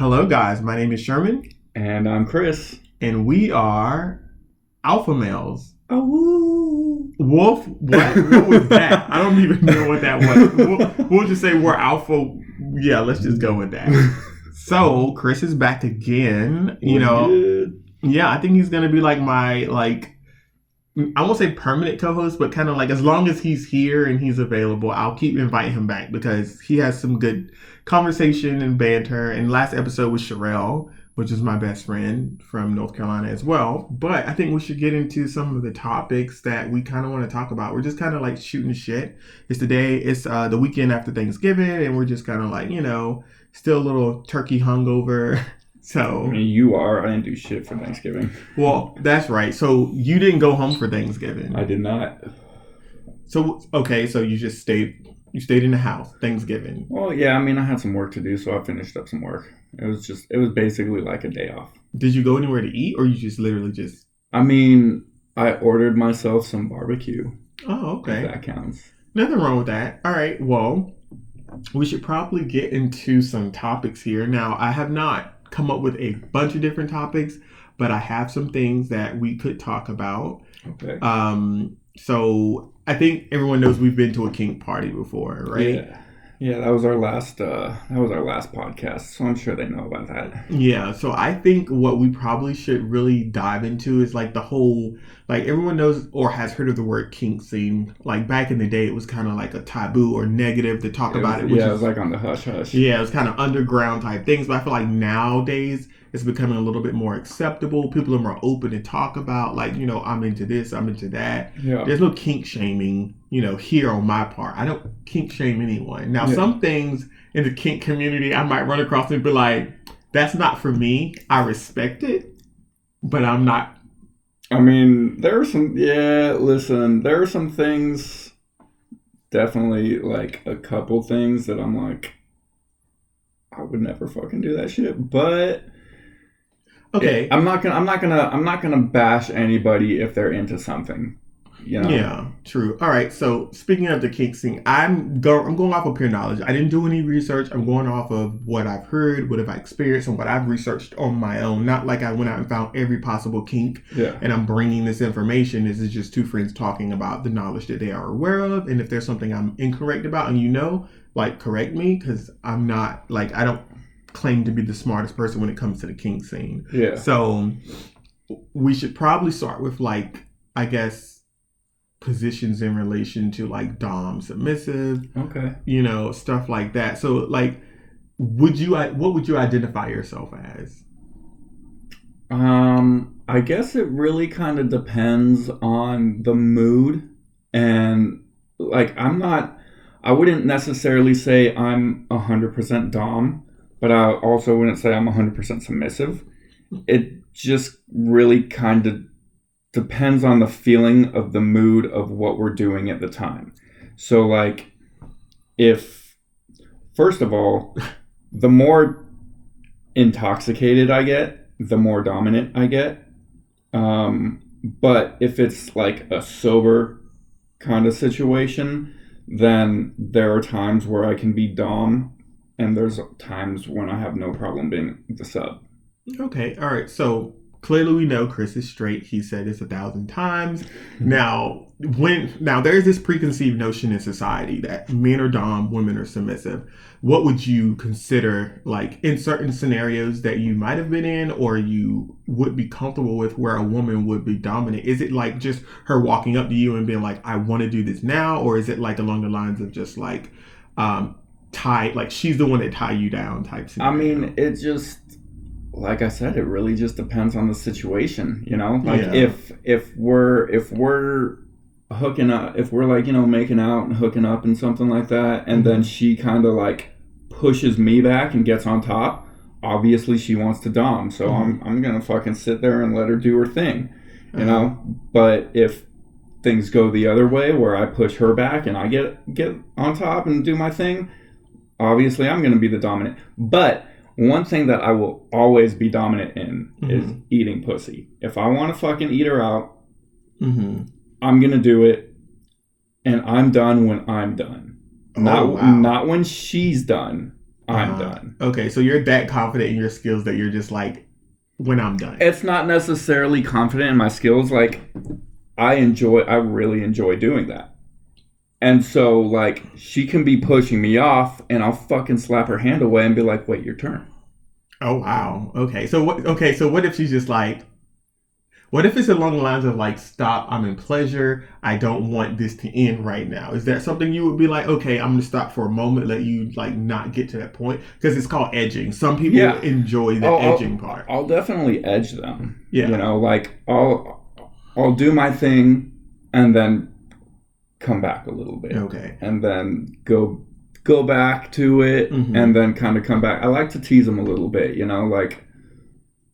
Hello, guys. My name is Sherman, And I'm Chris. and we are alpha males. Oh, Wolf? What was that? I don't even know what that was. We'll just say we're alpha. Yeah, let's just go with that. So, Chris is back again. Good. Yeah, I think he's going to be like my, I won't say permanent co-host, but kind of like as long as he's here and he's available, I'll keep inviting him back because he has some good conversation and banter. And last episode was Sherelle, which is my best friend from North Carolina as well. But I think we should get into some of the topics that we kind of want to talk about. We're just kind of like shooting shit. It's the weekend after Thanksgiving, and we're just kind of like, still a little turkey hungover. So, I mean, you are. I didn't do shit for Thanksgiving. well, that's right. So you didn't go home for Thanksgiving. I did not. So okay, so you just stayed. You stayed in the house Thanksgiving. Well, yeah, I mean, I had some work to do, so I finished up some work. It was basically like a day off. Did you go anywhere to eat, or you just literally just? I mean, I ordered myself some barbecue. Oh, okay. If that counts. Nothing wrong with that. All right. Well, we should probably get into some topics here. Now, I have not come up with a bunch of different topics, but I have some things that we could talk about. Okay. So I think everyone knows we've been to a kink party before, right? Yeah, that was our last podcast, so I'm sure they know about that. Yeah, so I think what we probably should really dive into is like the whole, like everyone knows or has heard of the word kink scene. Like back in the day, it was kind of like a taboo or negative to talk about it. It was like on the hush hush. Yeah, it was kind of underground type things. But I feel like nowadays it's becoming a little bit more acceptable. People are more open to talk about like, I'm into this, I'm into that. Yeah. There's no kink shaming, here on my part. I don't kink shame anyone. Now, some things in the kink community, I might run across and be like, that's not for me. I respect it, but I'm not. I mean, there are some things, definitely like a couple things that I'm like, I would never fucking do that shit, but okay. I'm not gonna bash anybody if they're into something. Yeah, true. All right. So speaking of the kink scene, I'm going off of pure knowledge. I didn't do any research. I'm going off of what I've heard, what have I experienced, and what I've researched on my own. Not like I went out and found every possible kink. Yeah. And I'm bringing this information. This is just two friends talking about the knowledge that they are aware of, and if there's something I'm incorrect about, and like correct me, because I'm not like I don't claim to be the smartest person when it comes to the kink scene. Yeah. So we should probably start with like, I guess, positions in relation to like dom submissive, okay, stuff like that. So like, what would you identify yourself as? I guess it really kind of depends on the mood, and like I wouldn't necessarily say I'm 100% dom, but I also wouldn't say I'm 100% submissive. It just really kind of depends on the feeling of the mood of what we're doing at the time. So like, first of all, the more intoxicated I get, the more dominant I get. But if it's like a sober kind of situation, then there are times where I can be dom, and there's times when I have no problem being the sub. Okay, all right. So clearly we know Chris is straight. He said this 1,000 times. Now there's this preconceived notion in society that men are dom, women are submissive. What would you consider, like, in certain scenarios that you might have been in or you would be comfortable with where a woman would be dominant? Is it like just her walking up to you and being like, I want to do this now? Or is it like along the lines of just like like she's the one that tie you down type scenario? I mean, it just, like I said, it really just depends on the situation, Like if we're hooking up, if we're like, making out and hooking up and something like that, and then she kind of like pushes me back and gets on top, obviously she wants to dom, so I'm gonna fucking sit there and let her do her thing, But if things go the other way where I push her back and I get on top and do my thing, obviously I'm gonna be the dominant. But one thing that I will always be dominant in is eating pussy. If I want to fucking eat her out, I'm going to do it, and I'm done when I'm done. Not when she's done. I'm done. Okay, so you're that confident in your skills that you're just like, when I'm done. It's not necessarily confident in my skills. Like, I really enjoy doing that. And so, like, she can be pushing me off, and I'll fucking slap her hand away and be like, wait, your turn. Oh, wow. Okay, so what if she's just like, what if it's along the lines of like, stop, I'm in pleasure, I don't want this to end right now? Is that something you would be like, okay, I'm gonna stop for a moment, let you like not get to that point? Because it's called edging. Some people enjoy the edging part. I'll definitely edge them. Yeah. You know, like I'll do my thing and then come back a little bit. Okay. And then go back to it and then kind of come back. I like to tease them a little bit, you know, like.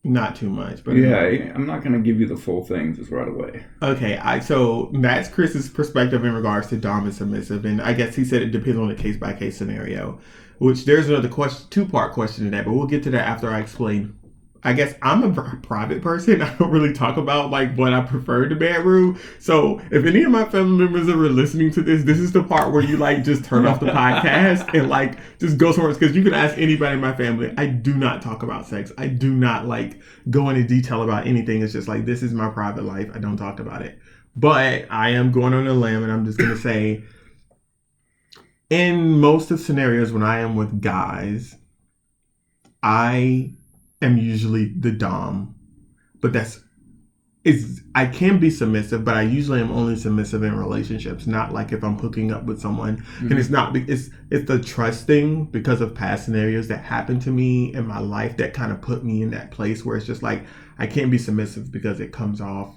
Not too much, but I'm not going to give you the full thing just right away. Okay, so that's Chris's perspective in regards to dom and submissive, and I guess he said it depends on the case by case scenario. Which there's another question, 2-part question to that, but we'll get to that after I explain. I guess I'm a very private person. I don't really talk about like what I prefer in the bedroom. So if any of my family members are listening to this, this is the part where you like just turn off the podcast and like just go somewhere. Because you can ask anybody in my family. I do not talk about sex. I do not like go into detail about anything. It's just like, this is my private life. I don't talk about it. But I am going on a limb and I'm just going to say, in most of scenarios when I am with guys, I am usually the dom, but I can be submissive, but I usually am only submissive in relationships, not like if I'm hooking up with someone. Mm-hmm. And it's the trust thing because of past scenarios that happened to me in my life that kind of put me in that place where it's just like, I can't be submissive because it comes off,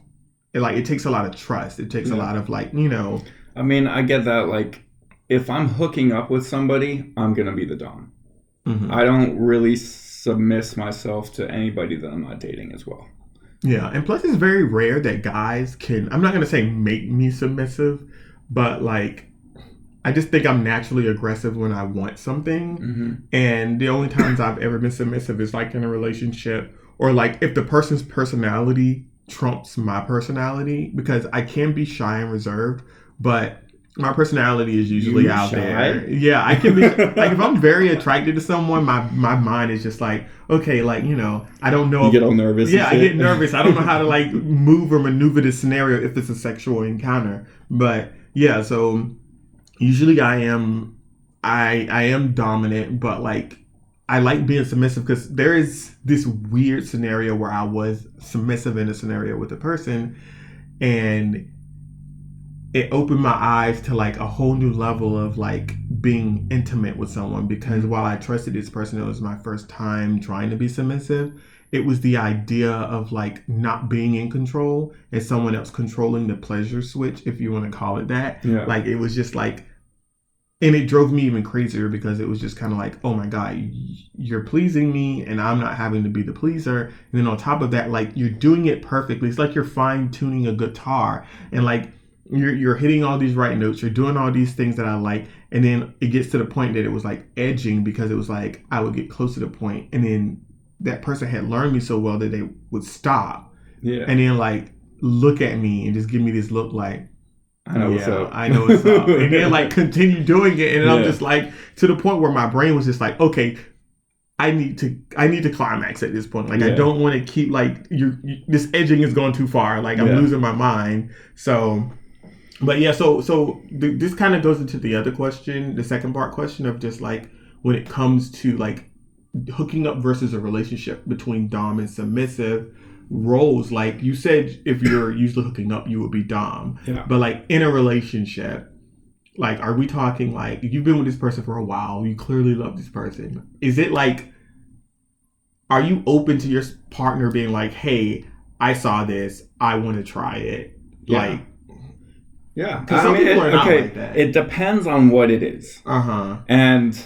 it takes a lot of trust. It takes a lot of like, you know. I mean, I get that. Like, if I'm hooking up with somebody, I'm going to be the dom. Mm-hmm. I don't really submiss myself to anybody that I'm not dating as well. Yeah, and plus it's very rare that guys can, I'm not going to say make me submissive, but like, I just think I'm naturally aggressive when I want something. Mm-hmm. And the only times I've ever been submissive is like in a relationship or like if the person's personality trumps my personality, because I can be shy and reserved, but my personality is usually out there. Yeah, I can be like if I'm very attracted to someone, my mind is just like, okay, like, you know, I don't know. You get all nervous. Yeah, I get nervous. I don't know how to like move or maneuver this scenario if it's a sexual encounter. But yeah, so usually I am dominant, but like I like being submissive because there is this weird scenario where I was submissive in a scenario with a person, and it opened my eyes to like a whole new level of like being intimate with someone, because while I trusted this person, it was my first time trying to be submissive. It was the idea of like not being in control and someone else controlling the pleasure switch, if you want to call it that. Yeah. Like it was just like, and it drove me even crazier because it was just kind of like, oh my God, you're pleasing me and I'm not having to be the pleaser. And then on top of that, like you're doing it perfectly. It's like you're fine tuning a guitar and like, you're hitting all these right notes. You're doing all these things that I like. And then it gets to the point that it was like edging, because it was like I would get close to the point and then that person had learned me so well that they would stop. Yeah. And then like look at me and just give me this look like, I know what's up. I know what's up. And then like continue doing it. And I'm just like to the point where my brain was just like, okay, I need to climax at this point. Like I don't want to keep like this edging is going too far. Like I'm losing my mind. So. But yeah, so this kind of goes into the other question, the second part question of just like when it comes to like hooking up versus a relationship between dom and submissive roles. Like you said, if you're usually hooking up, you would be dom. Yeah. But like in a relationship, like are we talking like you've been with this person for a while, you clearly love this person. Is it like, are you open to your partner being like, hey, I saw this, I want to try it? Yeah. Like, yeah, because some people are not like that. It depends on what it is. And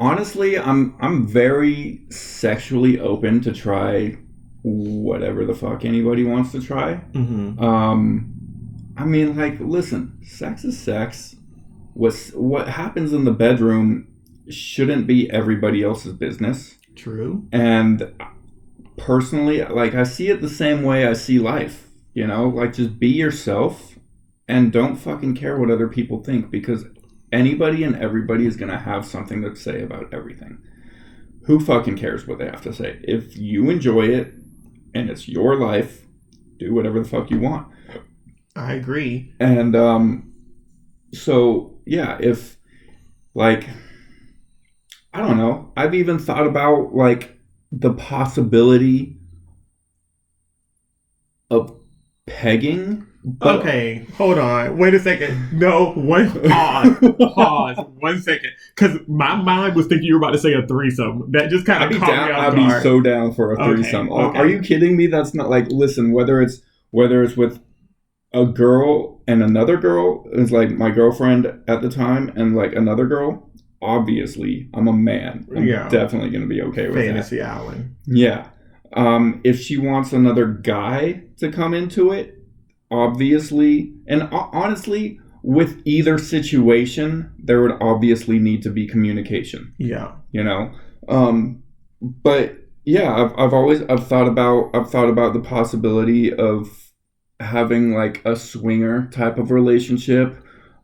honestly, I'm very sexually open to try whatever the fuck anybody wants to try. Mm-hmm. I mean, like, listen, sex is sex. What happens in the bedroom shouldn't be everybody else's business. True. And personally, like, I see it the same way I see life. You know, like, just be yourself. And don't fucking care what other people think, because anybody and everybody is going to have something to say about everything. Who fucking cares what they have to say? If you enjoy it and it's your life, do whatever the fuck you want. I agree. And so, yeah, if, like, I don't know. I've even thought about, like, the possibility of pegging. Okay, hold on. Wait a second. No, pause. 1 second. Because my mind was thinking you were about to say a threesome. That just kind of caught me off guard. I'd be so down for a threesome. Okay. Are you kidding me? That's not like, listen, whether it's with a girl and another girl, is like my girlfriend at the time and like another girl, obviously I'm a man. I'm definitely going to be okay with Fantasy Island. Yeah. If she wants another guy to come into it, obviously, and honestly, with either situation, there would obviously need to be communication. Yeah. You know? But yeah, I've thought about the possibility of having like a swinger type of relationship.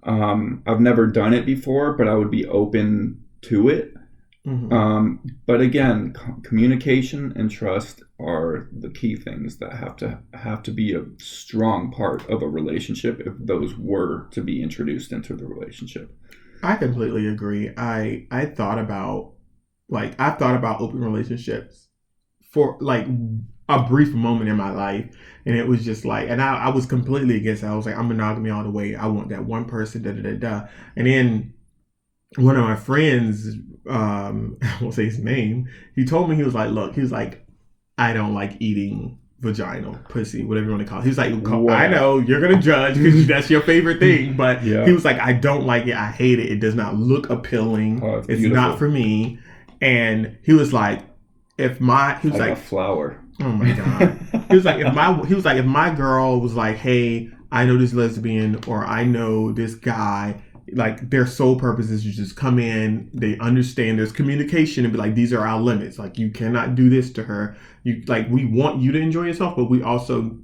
I've never done it before, but I would be open to it. Mm-hmm. But again, communication and trust are the key things that have to be a strong part of a relationship if those were to be introduced into the relationship. I completely agree. I've thought about open relationships for like a brief moment in my life, and it was just like, and I was completely against it. I was like, I'm monogamy all the way. I want that one person. And then one of my friends, I won't say his name, he told me, he was like, I don't like eating vaginal pussy, whatever you want to call it. He was like, wow. I know you're going to judge because that's your favorite thing, but he was like, I don't like it. I hate it. It does not look appealing. It's not for me. And he was like, a flower. Oh my God. He was like, if my girl was like, hey, I know this lesbian, or I know this guy, like their sole purpose is to just come in, they understand there's communication and be like, these are our limits. Like, you cannot do this to her. You like, we want you to enjoy yourself, but we also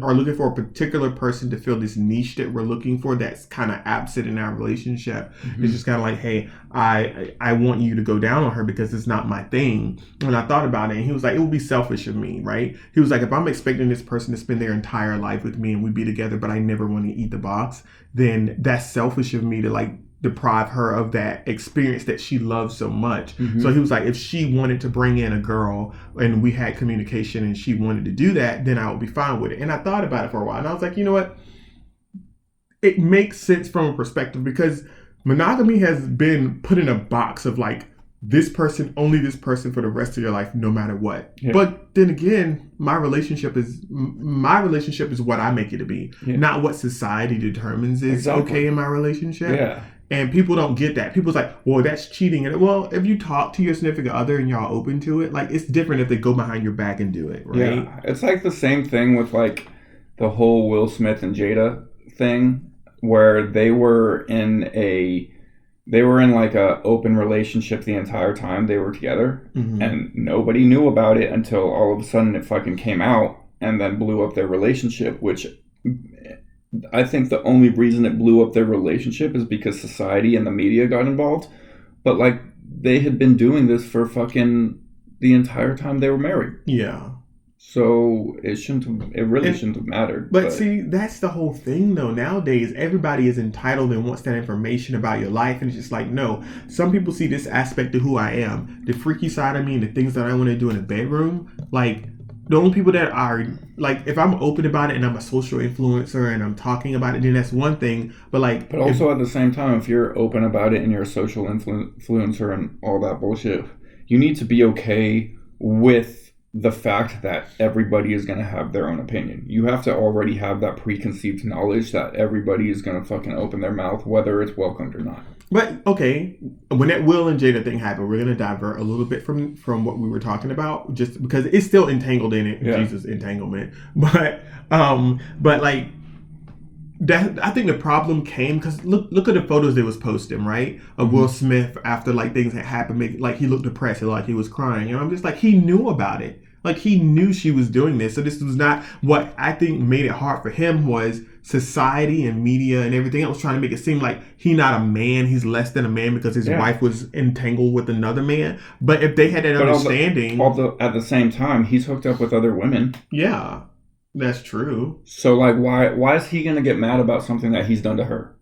are looking for a particular person to fill this niche that we're looking for that's kind of absent in our relationship. Mm-hmm. It's just kind of like, hey, I want you to go down on her because it's not my thing. And I thought about it, and he was like, it would be selfish of me, right? He was like, if I'm expecting this person to spend their entire life with me and we be together, but I never want to eat the box, then that's selfish of me to like deprive her of that experience that she loves so much. Mm-hmm. So he was like, if she wanted to bring in a girl and we had communication and she wanted to do that, then I would be fine with it. And I thought about it for a while, and I was like, you know what? It makes sense from a perspective, because monogamy has been put in a box of like, this person, only this person for the rest of your life, no matter what. Yeah. But then again, my relationship is what I make it to be, not what society determines is okay in my relationship. Yeah. And people don't get that. People's like, well, that's cheating. And well, if you talk to your significant other and y'all open to it, like, it's different if they go behind your back and do it, right? Yeah. It's like the same thing with like the whole Will Smith and Jada thing, where they were in like a open relationship the entire time they were together. Mm-hmm. And nobody knew about it until all of a sudden it fucking came out and then blew up their relationship, which I think the only reason it blew up their relationship is because society and the media got involved. But like, they had been doing this for fucking the entire time they were married. Yeah. So it really shouldn't have mattered. But see, that's the whole thing though. Nowadays, everybody is entitled and wants that information about your life. And it's just like, no, some people see this aspect of who I am, the freaky side of me, and the things that I want to do in the bedroom. Like, the only people that are, like, if I'm open about it and I'm a social influencer and I'm talking about it, then that's one thing. But like, but also at the same time, if you're open about it and you're a social influencer and all that bullshit, you need to be okay with the fact that everybody is going to have their own opinion. You have to already have that preconceived knowledge that everybody is going to fucking open their mouth, whether it's welcomed or not. But okay, when that Will and Jada thing happened, we're going to divert a little bit from what we were talking about, just because it's still entangled in it. Yeah. Jesus, entanglement. But like, that, I think the problem came because look at the photos they was posting, right, of mm-hmm. Will Smith after like things had happened. Like, he looked depressed, like he was crying, and I'm just like, he knew about it. Like, he knew she was doing this. So this was not what I think made it hard for him was society and media and everything else trying to make it seem like he's not a man. He's less than a man because his wife was entangled with another man. But if they had that understanding... at the same time, he's hooked up with other women. Yeah, that's true. So, like, why is he going to get mad about something that he's done to her?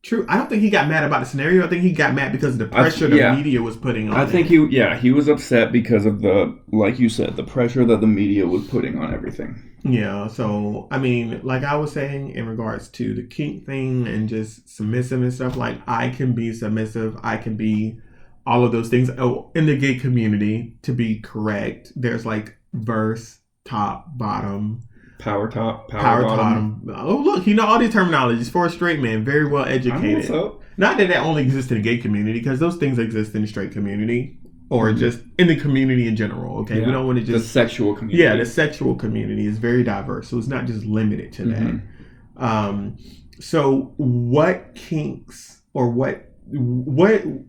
True. I don't think he got mad about the scenario. I think he got mad because of the pressure the media was putting on him. I think he was upset because of like you said, the pressure that the media was putting on everything. Yeah. So, I mean, like I was saying in regards to the kink thing and just submissive and stuff, like I can be submissive. I can be all of those things. Oh, in the gay community, to be correct, there's like verse, top, bottom. Power top, power bottom. Oh, look, you know all these terminologies for a straight man, very well educated. So. Not that only exists in the gay community, because those things exist in the straight community or just in the community in general. Okay, we don't want to just the sexual community. Yeah, the sexual community is very diverse, so it's not just limited to that. So, what kinks or what?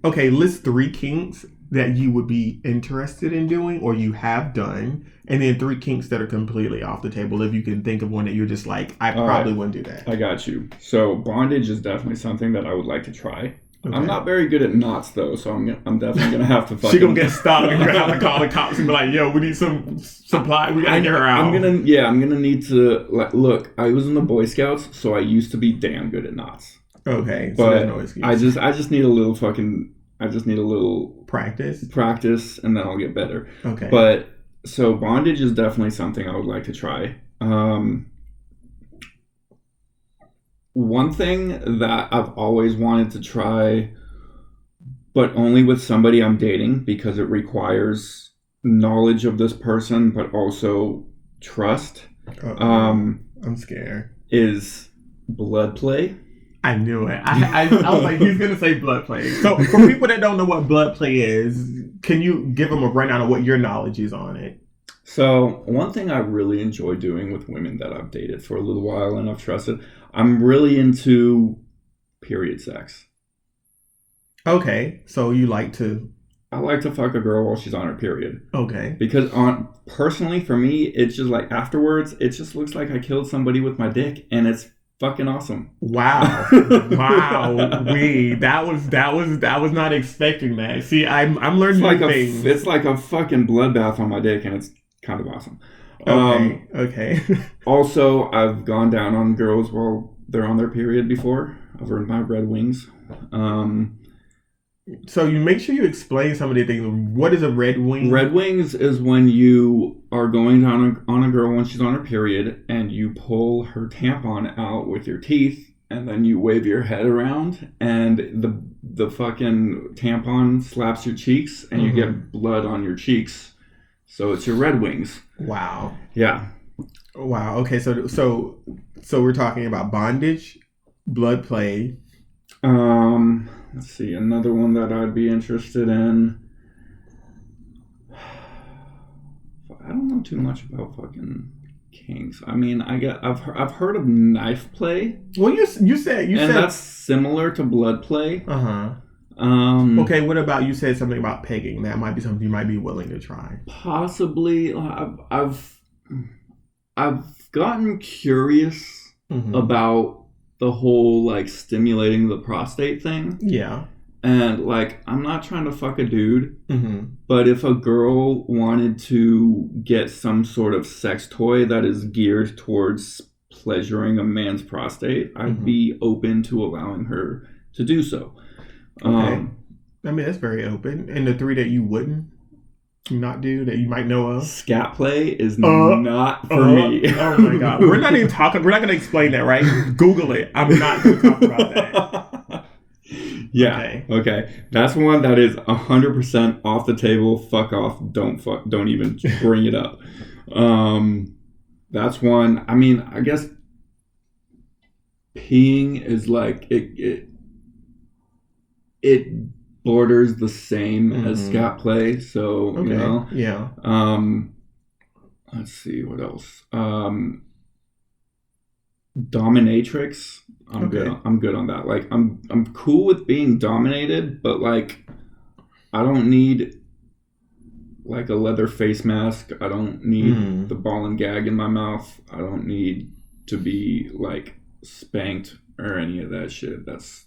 Okay, list 3 kinks that you would be interested in doing or you have done, and then 3 kinks that are completely off the table if you can think of one that you're just like, I probably wouldn't do that. I got you. So bondage is definitely something that I would like to try. Okay. I'm not very good at knots though, so I'm definitely gonna have to fucking... She gonna get stuck and you're gonna have to call the cops and be like, yo, we need some supply, we gotta get her out. I'm gonna need to, like, look, I was in the Boy Scouts, so I used to be damn good at knots. Okay, so there's no excuse. I just need a little fucking... I just need a little practice, and then I'll get better. Okay. But so bondage is definitely something I would like to try. One thing that I've always wanted to try, but only with somebody I'm dating because it requires knowledge of this person, but also trust. I'm scared. Is blood play. I knew it. I was like, he's going to say blood play. So for people that don't know what blood play is, can you give them a rundown of what your knowledge is on it? So one thing I really enjoy doing with women that I've dated for a little while and I've trusted, I'm really into period sex. Okay. So you like to... I like to fuck a girl while she's on her period. Okay. Because personally, for me, it's just like afterwards, it just looks like I killed somebody with my dick and it's fucking awesome. Wow. That was not expecting that. See, I'm learning new things. It's like a fucking bloodbath on my dick and it's kind of awesome. Okay. Also, I've gone down on girls while they're on their period before. I've earned my red wings. So you make sure you explain some of the things. What is a red wing? Red wings is when you are going down on a girl when she's on her period and you pull her tampon out with your teeth and then you wave your head around and the fucking tampon slaps your cheeks and you get blood on your cheeks. So it's your red wings. Wow. Yeah. Wow. Okay. So we're talking about bondage, blood play. Let's see, another one that I'd be interested in. I don't know too much about fucking kinks. I mean, I've heard of knife play. Well, you said that's similar to blood play. Okay, what about you said something about pegging? That might be something you might be willing to try. Possibly. I've gotten curious about the whole like stimulating the prostate thing. Yeah. And like, I'm not trying to fuck a dude, but if a girl wanted to get some sort of sex toy that is geared towards pleasuring a man's prostate, I'd be open to allowing her to do so. Okay. I mean, that's very open. And the 3 that you wouldn't not do that you might know of? Scat play is not for me. Oh my God. We're not going to explain that, right? Google it. I'm not going to talk about that. Yeah. Okay. That's one that is 100% off the table. Fuck off. Don't even bring it up. That's one. I mean, I guess peeing is like it borders the same as scat play, so you know. Yeah. Let's see what else. Dominatrix. I'm good on that. Like I'm cool with being dominated, but like I don't need like a leather face mask. I don't need the ball and gag in my mouth. I don't need to be like spanked or any of that shit. That's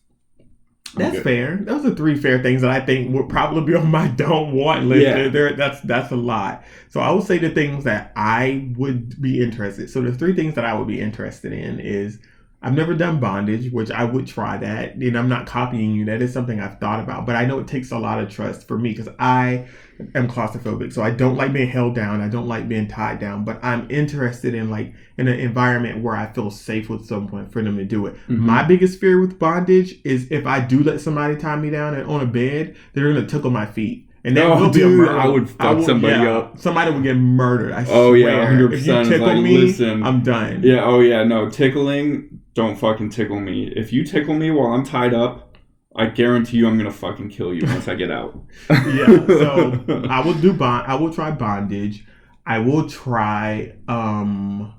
fair. Those are 3 fair things that I think would probably be on my don't want list. Yeah. That's a lot. So I would say the things that I would be interested. So the 3 things that I would be interested in is, I've never done bondage, which I would try that. And I'm not copying you. That is something I've thought about. But I know it takes a lot of trust for me because I am claustrophobic. So I don't like being held down. I don't like being tied down. But I'm interested in like in an environment where I feel safe with someone for them to do it. Mm-hmm. My biggest fear with bondage is if I do let somebody tie me down and on a bed, they're going to tickle my feet. And that will be a murder. I would fuck somebody up. Somebody would get murdered. I swear. Yeah, 100%. If you tickle me, listen, I'm done. Yeah, oh yeah, no, tickling, don't fucking tickle me. If you tickle me while I'm tied up, I guarantee you I'm going to fucking kill you once I get out. Yeah, so I will do I will try bondage. I will try, trying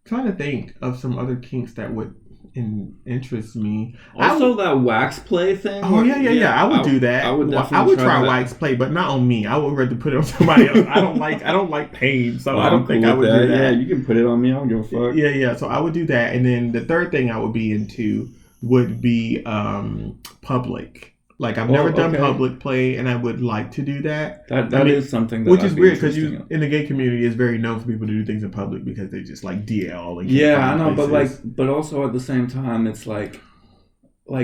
to think of some other kinks that would interests me. Also, that wax play thing. Oh yeah. I would do that. I would try wax play, but not on me. I would rather put it on somebody else. I don't like pain, so I don't think I would do that. Yeah, you can put it on me. I don't give a fuck. Yeah. So I would do that, and then the third thing I would be into would be public. Like I've never done public play, and I would like to do that. That is something that which is weird because in the gay community, it's very known for people to do things in public because they just like DL. And I know, but also at the same time, it's like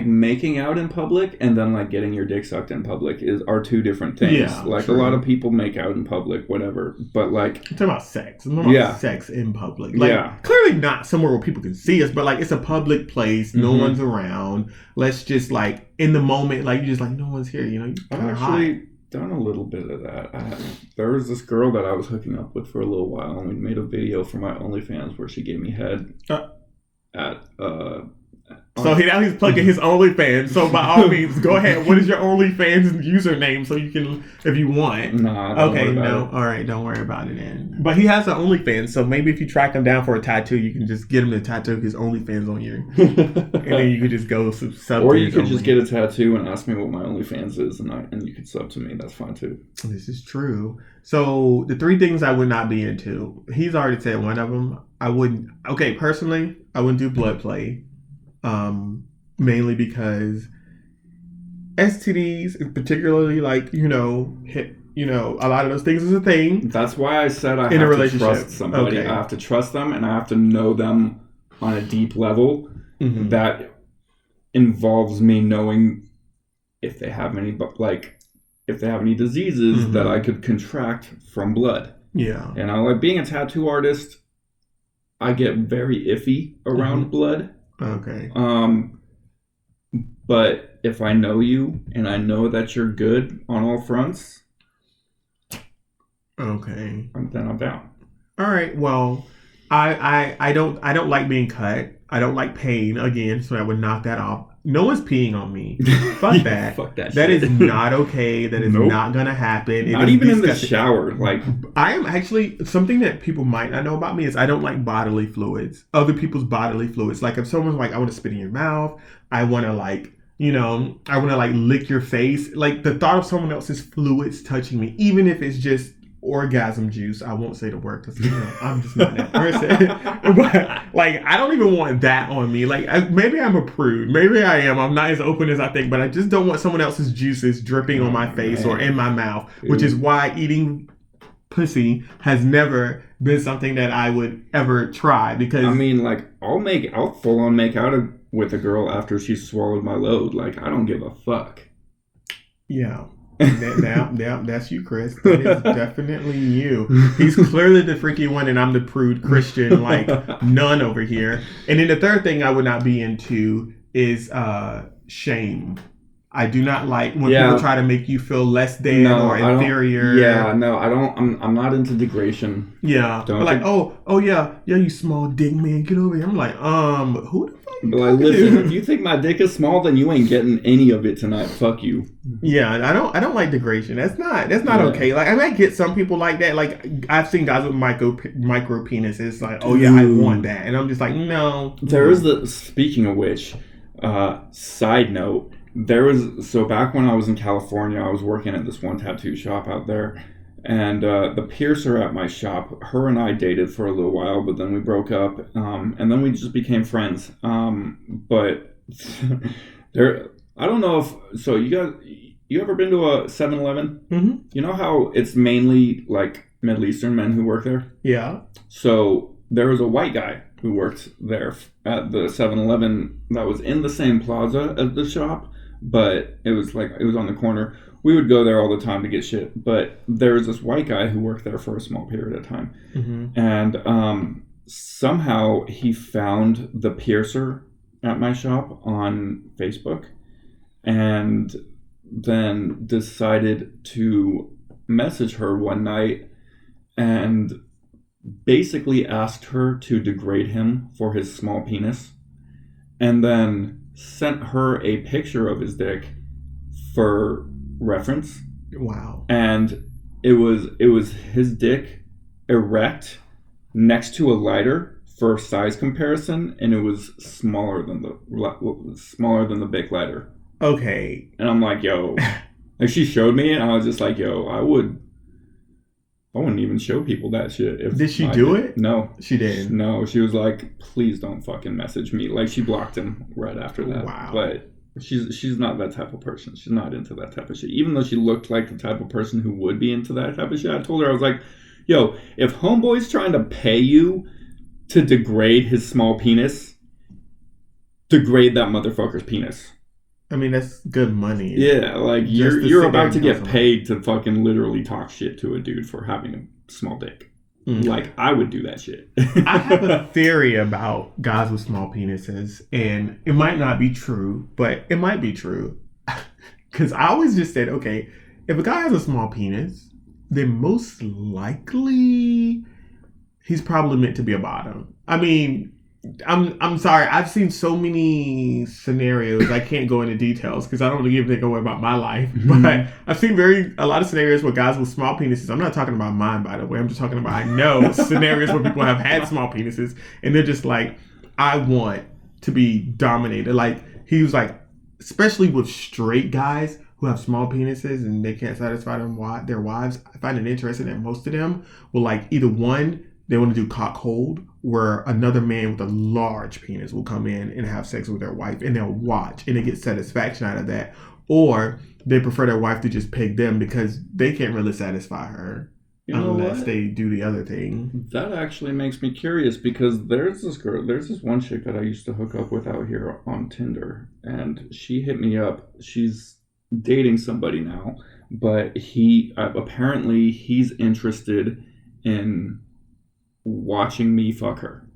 making out in public and then like getting your dick sucked in public are 2 different things. Yeah, like true. A lot of people make out in public, whatever. But like, I'm talking about sex. I'm talking about sex in public. Like, clearly not somewhere where people can see us, but like it's a public place. No one's around. Let's just like in the moment, like you just like no one's here. You know, I've actually done a little bit of that. There was this girl that I was hooking up with for a little while, and we made a video for my OnlyFans where she gave me head So now he's plugging his OnlyFans. So by all means, go ahead. What is your OnlyFans username so you can, if you want? Nah. Okay, no. All right, don't worry about it then. But he has an OnlyFans, so maybe if you track him down for a tattoo, you can just get him to tattoo his OnlyFans on you, and then you could just go sub. Or you could just get a tattoo and ask me what my OnlyFans is, and you could sub to me. That's fine too. This is true. So the 3 things I would not be into. He's already said one of them. I wouldn't. Okay, personally, I wouldn't do blood play. Mainly because STDs, particularly like, a lot of those things is a thing. That's why I said I have to trust somebody. Okay. I have to trust them and I have to know them on a deep level. Mm-hmm. That involves me knowing if they have any diseases that I could contract from blood. Yeah. And I like being a tattoo artist, I get very iffy around blood. Okay. But if I know you and I know that you're good on all fronts, okay, then I'm down. All right. Well, I don't like being cut. I don't like pain again, so I would knock that off. No one's peeing on me. Fuck that. Fuck that. That is not okay. That is not gonna happen. Not even in the shower. Like, I am actually, something that people might not know about me is I don't like bodily fluids. Other people's bodily fluids. Like if someone's like, I want to spit in your mouth. I want to like, I want to like lick your face. Like the thought of someone else's fluids touching me, even if it's just orgasm juice. I won't say the word because I'm just not that person. But like, I don't even want that on me. Like, maybe I'm a prude. Maybe I am. I'm not as open as I think. But I just don't want someone else's juices dripping on my face or in my mouth. Which is why eating pussy has never been something that I would ever try. Because I mean, like, I'll full on make out with a girl after she's swallowed my load. Like, I don't give a fuck. Yeah. That's you, Chris. That is definitely you. He's clearly the freaky one, and I'm the prude Christian, like nun over here. And then the third thing I would not be into is shame. I do not like when people try to make you feel less than or inferior. I don't. I'm not into degradation. Yeah, like you small dick man, get over here. I'm like, who the fuck? Like, listen, if you think my dick is small, then you ain't getting any of it tonight. Fuck you. Yeah, I don't like degradation. That's not okay. Like, I might get some people like that. Like, I've seen guys with micro penises. Like, I want that, and I'm just like, no. There is speaking of which, side note. back when I was in California, I was working at this one tattoo shop out there, and the piercer at my shop, her and I dated for a little while, but then we broke up, and then we just became friends. But there, I don't know if so. You ever been to a 7-Eleven? Mm-hmm. You know how it's mainly like Middle Eastern men who work there? Yeah. So there was a white guy who worked there at the 7-Eleven that was in the same plaza as the shop, but it was on the corner. We would go there all the time to get shit, but there was this white guy who worked there for a small period of time. Mm-hmm. And somehow he found the piercer at my shop on Facebook and then decided to message her one night and basically asked her to degrade him for his small penis, and then sent her a picture of his dick for reference. Wow. And it was his dick erect next to a lighter for size comparison, and it was smaller than the Bic lighter. Okay. And I'm like, yo, like she showed me, and I was just like, yo, I wouldn't even show people that shit. Did she do it? No. She didn't? No, she was like, please don't fucking message me. Like, she blocked him right after that. Wow. But she's not that type of person. She's not into that type of shit. Even though she looked like the type of person who would be into that type of shit, I told her, I was like, yo, if homeboy's trying to pay you to degrade his small penis, degrade that motherfucker's penis. I mean, that's good money. Yeah, like you're about to get paid to fucking literally talk shit to a dude for having a small dick. Mm-hmm. Like, I would do that shit. I have a theory about guys with small penises, and it might not be true, but it might be true. Because I always just said, okay, if a guy has a small penis, then most likely he's probably meant to be a bottom. I mean, I'm sorry. I've seen so many scenarios. I can't go into details because I don't want to give a away about my life. Mm-hmm. But I've seen a lot of scenarios where guys with small penises. I'm not talking about mine, by the way. I'm just talking about, I know scenarios where people have had small penises and they're just like, I want to be dominated. Like, he was like, especially with straight guys who have small penises and they can't satisfy their wives. I find it interesting that most of them will, like, either one, they want to do cock hold, where another man with a large penis will come in and have sex with their wife, and they'll watch and they get satisfaction out of that. Or they prefer their wife to just peg them because they can't really satisfy her unless they do the other thing. That actually makes me curious, because there's this one chick that I used to hook up with out here on Tinder, and she hit me up. She's dating somebody now, but apparently he's interested in watching me fuck her,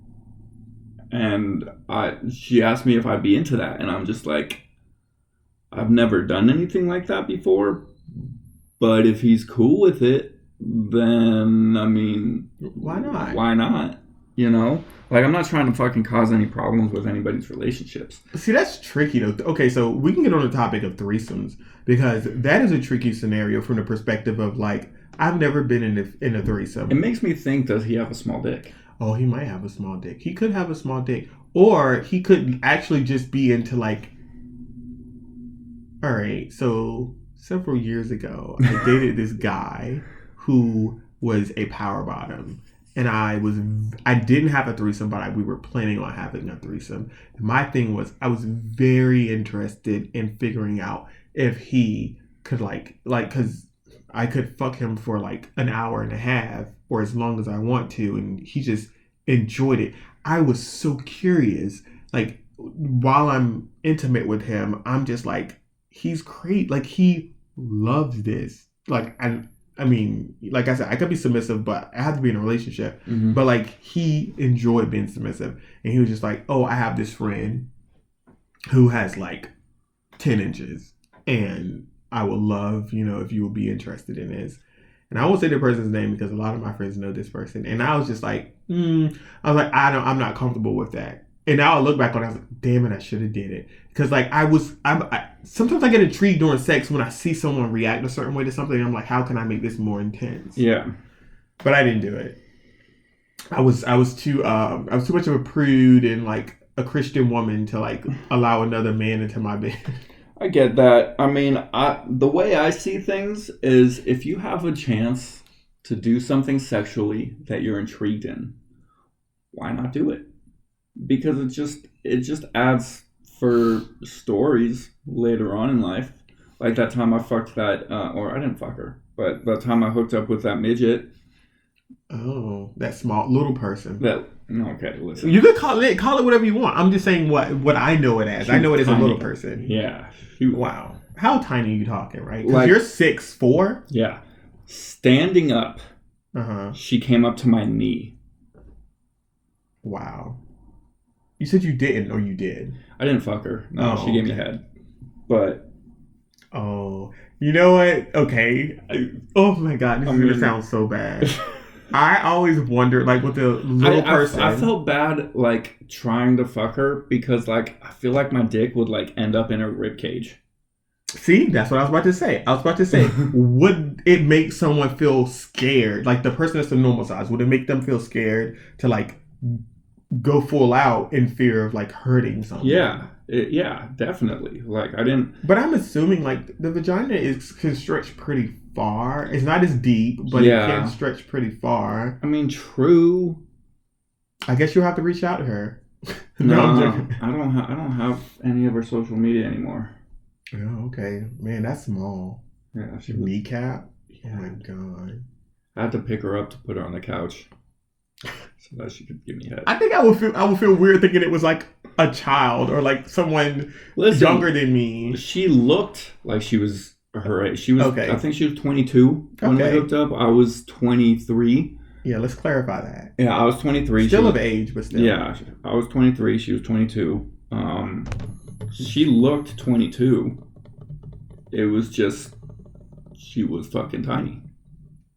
and she asked me if I'd be into that, and I'm just like, I've never done anything like that before, but if he's cool with it, then I mean, why not, you know? Like, I'm not trying to fucking cause any problems with anybody's relationships. See, that's tricky though. Okay, so we can get on the topic of threesomes, because that is a tricky scenario from the perspective of, like, I've never been in a threesome. It makes me think, does he have a small dick? Oh, he might have a small dick. He could have a small dick. Or he could actually just be into, like... All right, so several years ago, I dated this guy who was a power bottom. And I didn't have a threesome, but we were planning on having a threesome. And my thing was, I was very interested in figuring out if he could, like, because I could fuck him for like an hour and a half or as long as I want to, and he just enjoyed it. I was so curious. Like, while I'm intimate with him, I'm just like, he's great. Like, he loves this. Like, I mean, like I said, I could be submissive, but I have to be in a relationship. Mm-hmm. But like, he enjoyed being submissive, and he was just like, oh, I have this friend who has like 10 inches, and I would love, if you would be interested in this. And I won't say the person's name because a lot of my friends know this person. And I was just like, I'm not comfortable with that. And now I look back on it, I was like, damn it, I should have did it. Because like sometimes I get intrigued during sex when I see someone react a certain way to something. And I'm like, how can I make this more intense? Yeah. But I didn't do it. I was too much of a prude and like a Christian woman to like allow another man into my bed. I get that. I mean, the way I see things is if you have a chance to do something sexually that you're intrigued in, why not do it? Because it just adds for stories later on in life. Like that time I fucked that, or I didn't fuck her, but that time I hooked up with that midget. Oh, that small little person. Okay, listen. You could call it whatever you want. I'm just saying what I know it as. I know it as a little person. Yeah. Wow. How tiny are you talking, right? Because you're 6'4". Yeah. Standing up. She came up to my knee. Wow. You said you didn't, or you did? I didn't fuck her. No, she gave me head. But. Oh, you know what? Okay. Oh my God, this is gonna sound so bad. I always wondered, like, with the little person. I felt bad, like, trying to fuck her because, like, I feel like my dick would, like, end up in her rib cage. See, that's what I was about to say. Would it make someone feel scared? Like, the person that's the normal size, would it make them feel scared to, like, go full out in fear of, like, hurting someone? Yeah, definitely. Like, I didn't... But I'm assuming, like, the vagina can stretch pretty far. It's not as deep, but it can stretch pretty far. I mean, true. I guess you'll have to reach out to her. No, I don't have any of her social media anymore. Oh, okay. Man, that's small. Yeah. Kneecap? Oh my God. I had to pick her up to put her on the couch so that she could give me head. I think I would feel weird thinking it was like a child or like someone younger than me. She looked like she was her age. She was I think she was 22 when we hooked up. I was 23. Yeah, let's clarify that. Yeah, I was 23. Still of age, but still. Yeah, I was 23. She was 22. She looked 22. It was just, she was fucking tiny.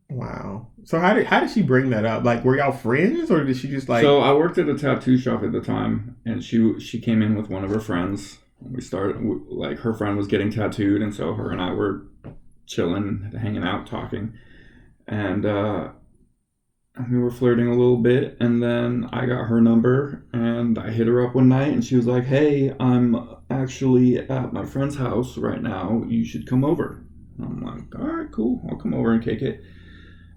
Wow. So how did she bring that up? Like, were y'all friends, or did she just like? So I worked at a tattoo shop at the time, and she came in with one of her friends. We started, like, her friend was getting tattooed, and so her and I were chilling, hanging out, talking, and we were flirting a little bit, and then I got her number, and I hit her up one night, and she was like, "Hey, I'm actually at my friend's house right now. You should come over." And I'm like, "All right, cool. I'll come over and kick it."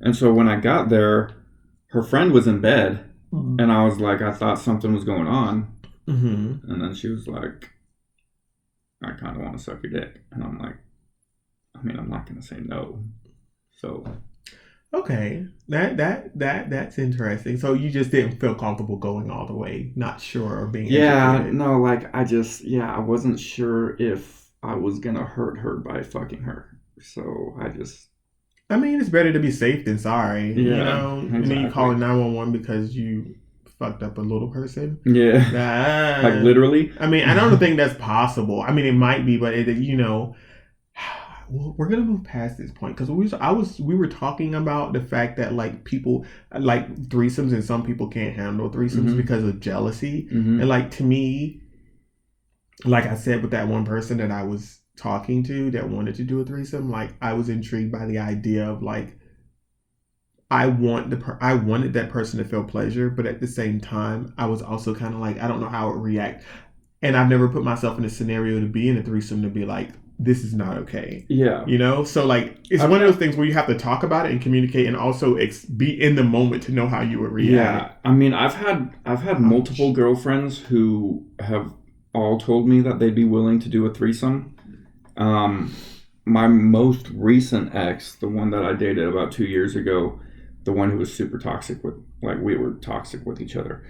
And so when I got there, her friend was in bed, and I was like, I thought something was going on. Mm-hmm. And then she was like, "I kind of want to suck your dick." And I'm like, I mean, I'm not going to say no. So... Okay, that's interesting. So you just didn't feel comfortable going all the way, not sure, or being educated. No, like I wasn't sure if I was gonna hurt her by fucking her. So I mean, it's better to be safe than sorry. Yeah, you know, exactly. And then you call 911 because you fucked up a little person. Yeah, like literally. I mean, I don't think that's possible. I mean, it might be, but well, we're gonna move past this point because we were talking about the fact that like people like threesomes and some people can't handle threesomes because of jealousy. And like, to me, like I said, with that one person that I was talking to that wanted to do a threesome, like I was intrigued by the idea of like I wanted that person to feel pleasure, but at the same time I was also kind of like, I don't know how it would react, and I've never put myself in a scenario to be in a threesome to be like, this is not okay. Yeah. You know? So, like, it's one of those things where you have to talk about it and communicate and also be in the moment to know how you would react. Yeah. I mean, I've had multiple girlfriends who have all told me that they'd be willing to do a threesome. My most recent ex, the one that I dated about 2 years ago, the one who was super toxic with, like, we were toxic with each other.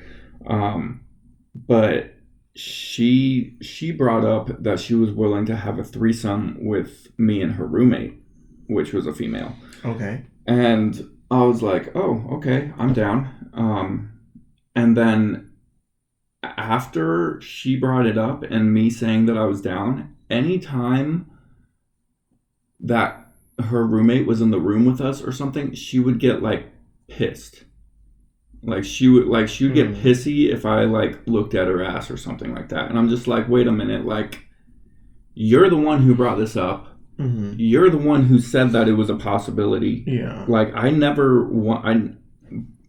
But she brought up that she was willing to have a threesome with me and her roommate, which was a female. Okay. And I was like, oh, okay, I'm down. And then after she brought it up and me saying that I was down, anytime that her roommate was in the room with us or something, she would get like pissed. Like she would get pissy if I like looked at her ass or something like that. And I'm just like, wait a minute, like, you're the one who brought this up. Mm-hmm. You're the one who said that it was a possibility. Yeah. Like,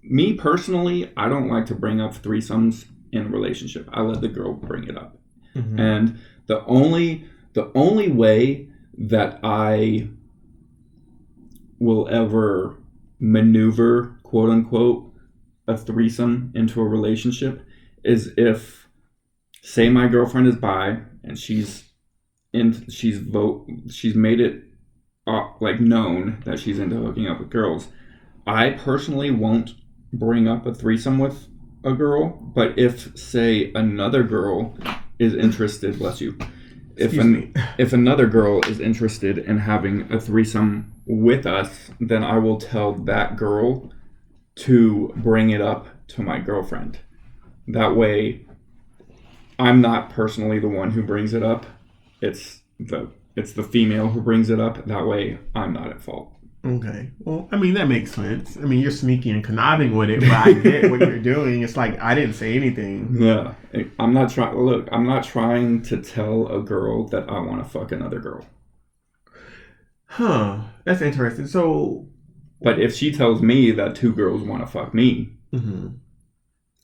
me personally, I don't like to bring up threesomes in a relationship. I let the girl bring it up. Mm-hmm. And the only the only way that I will ever maneuver, quote unquote, a threesome into a relationship is if, say, my girlfriend is bi and she's made it like known that she's into hooking up with girls. I personally won't bring up a threesome with a girl, but if, say, another girl is interested, bless you, if another girl is interested in having a threesome with us, then I will tell that girl to bring it up to my girlfriend. That way, I'm not personally the one who brings it up. It's the female who brings it up. That way, I'm not at fault. Okay. Well, I mean, that makes sense. I mean, you're sneaky and conniving with it, but I get what you're doing. It's like, I didn't say anything. Yeah. I'm not trying to tell a girl that I want to fuck another girl. Huh. That's interesting. So... But if she tells me that two girls want to fuck me... Mm-hmm.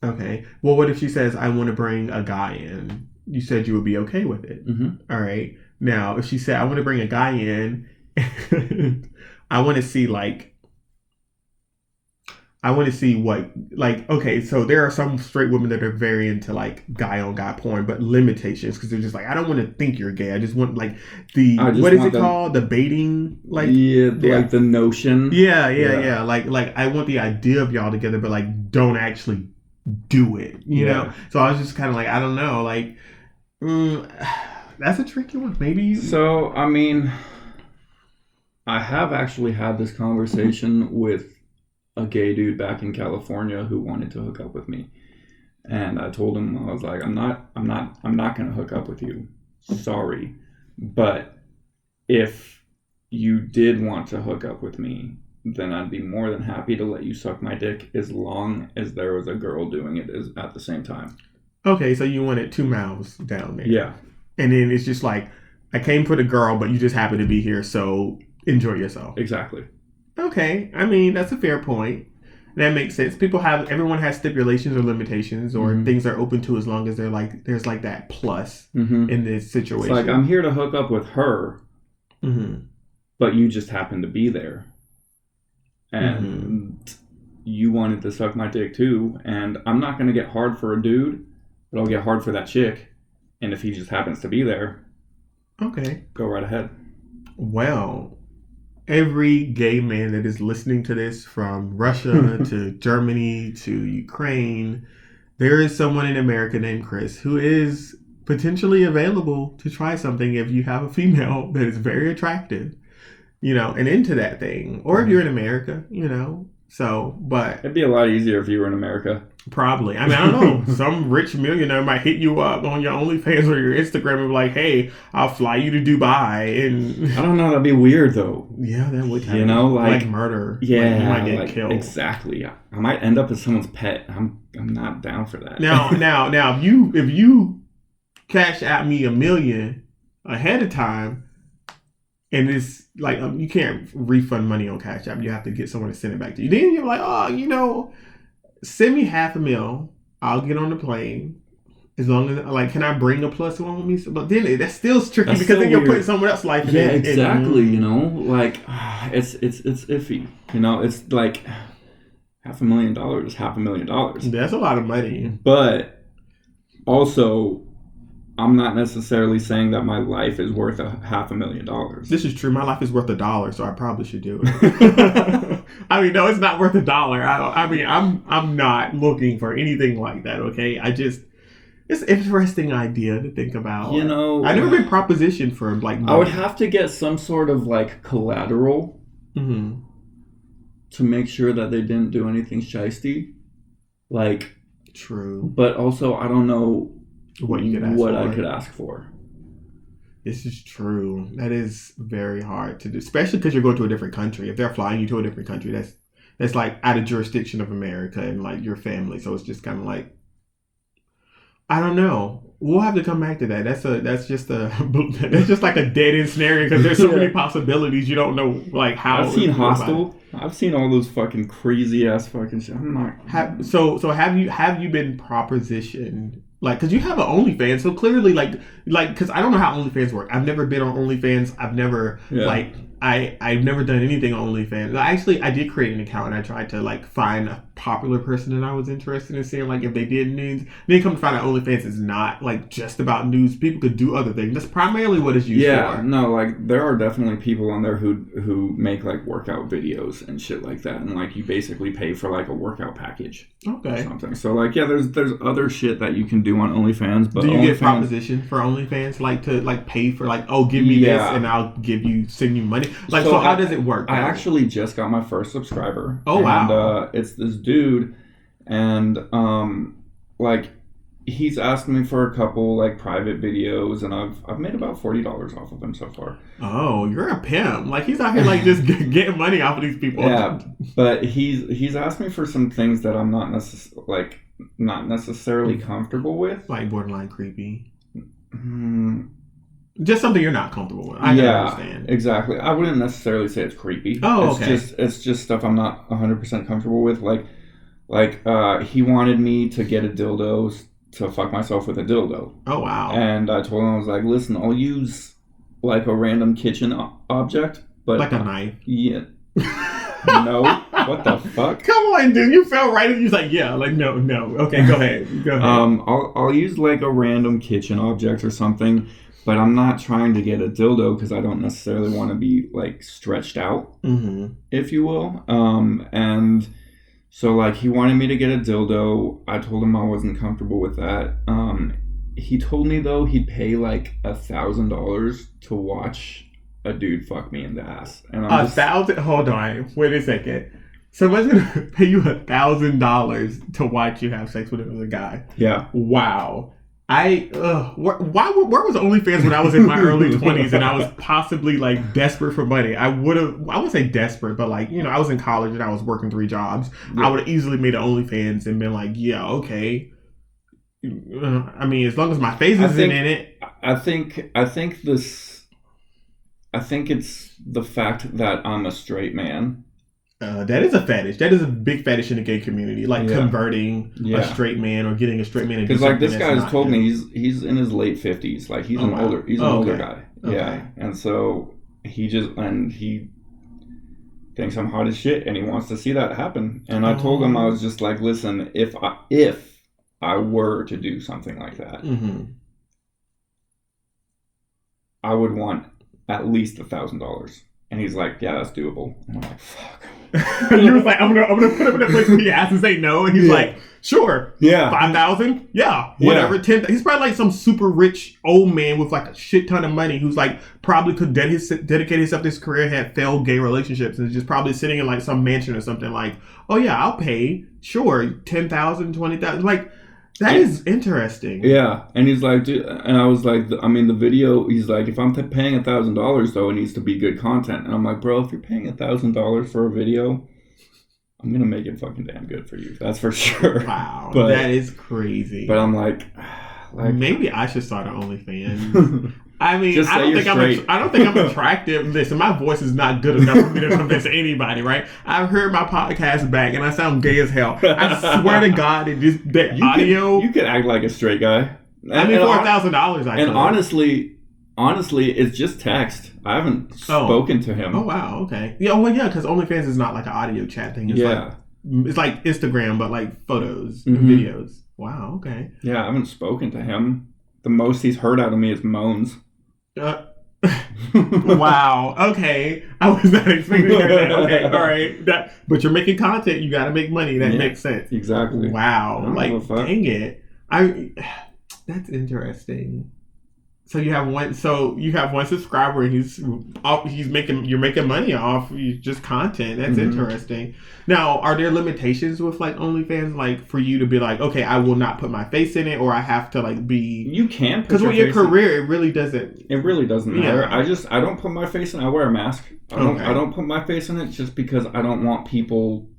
Okay. Well, what if she says, I want to bring a guy in? You said you would be okay with it. Mm-hmm. All right. Now, if she said, I want to bring a guy in... I want to see what, like, okay, so there are some straight women that are very into, like, guy-on-guy porn, but limitations, because they're just like, I don't want to think you're gay. I just want, like, what is it called? The baiting? Like, like the notion. Yeah. Like, I want the idea of y'all together, but, like, don't actually do it, you know? So I was just kind of like, I don't know, like, that's a tricky one. Maybe. So, I mean... I have actually had this conversation with a gay dude back in California who wanted to hook up with me. And I told him, I was like, I'm not going to hook up with you. Sorry. But if you did want to hook up with me, then I'd be more than happy to let you suck my dick as long as there was a girl doing it at the same time. Okay, so you wanted two mouths down there. Yeah. And then it's just like, I came for the girl, but you just happen to be here, so... enjoy yourself. Exactly. Okay. I mean, that's a fair point. That makes sense. Everyone has stipulations or limitations or things they're open to as long as there's like that plus in this situation. It's like, I'm here to hook up with her, but you just happen to be there. And you wanted to suck my dick too. And I'm not going to get hard for a dude, but I'll get hard for that chick. And if he just happens to be there, okay, go right ahead. Well, every gay man that is listening to this, from Russia to Germany to Ukraine, there is someone in America named Chris who is potentially available to try something if you have a female that is very attractive, and into that thing. Or if you're in America, So, but... It'd be a lot easier if you were in America. Probably. I mean, I don't know. Some rich millionaire might hit you up on your OnlyFans or your Instagram and be like, hey, I'll fly you to Dubai. And I don't know. That'd be weird, though. Yeah, that would kind of like murder. Yeah. You might get killed. Exactly. I might end up as someone's pet. I'm not down for that. Now, if you cash out me $1 million ahead of time, and it's like, you can't refund money on Cash App. You have to get someone to send it back to you. Then you're like, send me $500,000. I'll get on the plane. As long as, can I bring a plus one with me? But then that's still tricky because then you're putting someone else's life in it. Yeah, exactly. It's iffy. It's like $500,000 is $500,000. That's a lot of money. But also, I'm not necessarily saying that my life is worth $500,000. This is true. My life is worth $1, so I probably should do it. I mean, no, it's not worth $1. I'm not looking for anything like that. Okay, it's an interesting idea to think about. I've never been propositioned for money. I would have to get some sort of collateral to make sure that they didn't do anything shiesty. True. But also, I don't know what I could ask for. This is true. That is very hard to do, especially because you're going to a different country. If they're flying you to a different country, that's like out of jurisdiction of America and your family. So it's just kind of like, I don't know. We'll have to come back to that. That's just like a dead end scenario because there's so many possibilities. You don't know how. I've seen Hostel. I've seen all those fucking crazy ass fucking shit. I'm not. So have you been propositioned Like, because you have an OnlyFans, so clearly, because I don't know how OnlyFans work. I've never been on OnlyFans. I've never, I've never done anything on OnlyFans. I did create an account, and I tried to, like, find a popular person that I was interested in seeing, like, if they did news. Then come to find out OnlyFans is not, like, just about news. People could do other things. That's primarily what it's used for. Yeah, no, like, there are definitely people on there who make, like, workout videos and shit like that, and, like, you basically pay for, like, a workout package. Okay. Or something. So, like, yeah, there's other shit that you can do on OnlyFans, but do you get proposition for OnlyFans, like, to, like, pay for, like, oh, give me this and I'll send you money? Like, so how does it work? I actually just got my first subscriber. Oh, wow. And it's this dude, and like, he's asked me for a couple, like, private videos, and I've made about $40 off of him so far. Oh, you're a pimp. Like, he's out here, like, just getting money off of these people. Yeah, but he's asked me for some things that I'm not necessarily comfortable with. Like, borderline creepy. Just something you're not comfortable with. I can understand. Exactly. I wouldn't necessarily say it's creepy. Oh, okay. It's just stuff I'm not 100% comfortable with. Like, he wanted me to get a dildo to fuck myself with a dildo. Oh, wow. And I told him, I was like, listen, I'll use, like, a random kitchen object, but... Like a knife? Yeah. No. What the fuck? Come on, dude. You fell right in. You're like, yeah. Like, no. Okay, go ahead. I'll use, like, a random kitchen object or something, but I'm not trying to get a dildo because I don't necessarily want to be, like, stretched out, if you will. And so, like, he wanted me to get a dildo. I told him I wasn't comfortable with that. He told me, though, he'd pay, like, $1,000 to watch a dude fuck me in the ass. And I'm $1,000? Hold on. Wait a second. Someone's going to pay you $1,000 to watch you have sex with another guy? Yeah. Wow. Where was OnlyFans when I was in my early 20s and I was possibly, like, desperate for money? I wouldn't say desperate, but, like, you know, I was in college and I was working 3 jobs. Yeah. I would have easily made an OnlyFans and been like, yeah, okay. I mean, as long as my face isn't in it. I think it's the fact that I'm a straight man. That is a fetish. That is a big fetish in the gay community, like converting a straight man or getting a straight man. Because, like, this guy has told me he's in his late 50s. Like, he's an older guy. Okay. Yeah, and so he thinks I'm hot as shit, and he wants to see that happen. And I told him, I was just like, listen, if I were to do something like that, I would want at least $1,000. And he's like, yeah, that's doable. And I'm like, fuck. You was like, I'm gonna put him in a place where he has to say no, and he's like, sure, 5,000, whatever, 10. He's probably like some super rich old man with like a shit ton of money who's like probably could dedicate himself to his career, had failed gay relationships, and is just probably sitting in like some mansion or something. Like, oh yeah, I'll pay, sure, 10,000, 20,000, like. That is interesting. Yeah, and he's like, dude, and I was like, I mean, the video. He's like, if I'm paying $1,000 though, it needs to be good content. And I'm like, bro, if you're paying $1,000 for a video, I'm gonna make it fucking damn good for you. That's for sure. Wow, that is crazy. But I'm like maybe I should start an OnlyFans. I mean, I don't think I'm attractive. Listen, my voice is not good enough for me to convince anybody, right? I've heard my podcast back, and I sound gay as hell. I swear to God, audio. You could act like a straight guy. I mean, for $1,000, I and honestly, it's just text. I haven't spoken to him. Oh wow, okay. Yeah, well, yeah, because OnlyFans is not like an audio chat thing. It's it's like Instagram, but like photos and videos. Wow, okay. Yeah, I haven't spoken to him. The most he's heard out of me is moans. Wow. Okay. I was not expecting to hear that. Okay. All right. But you're making content. You got to make money. That makes sense. Exactly. Wow. Like, dang it. That's interesting. So you have one subscriber, and you're making money off just content. That's interesting. Now, are there limitations with like OnlyFans, like for you to be like, okay, I will not put my face in it, or I have to like be? You can, because with your career, it really doesn't. It really doesn't matter. I don't put my face in. I wear a mask. I don't put my face in it just because I don't want people.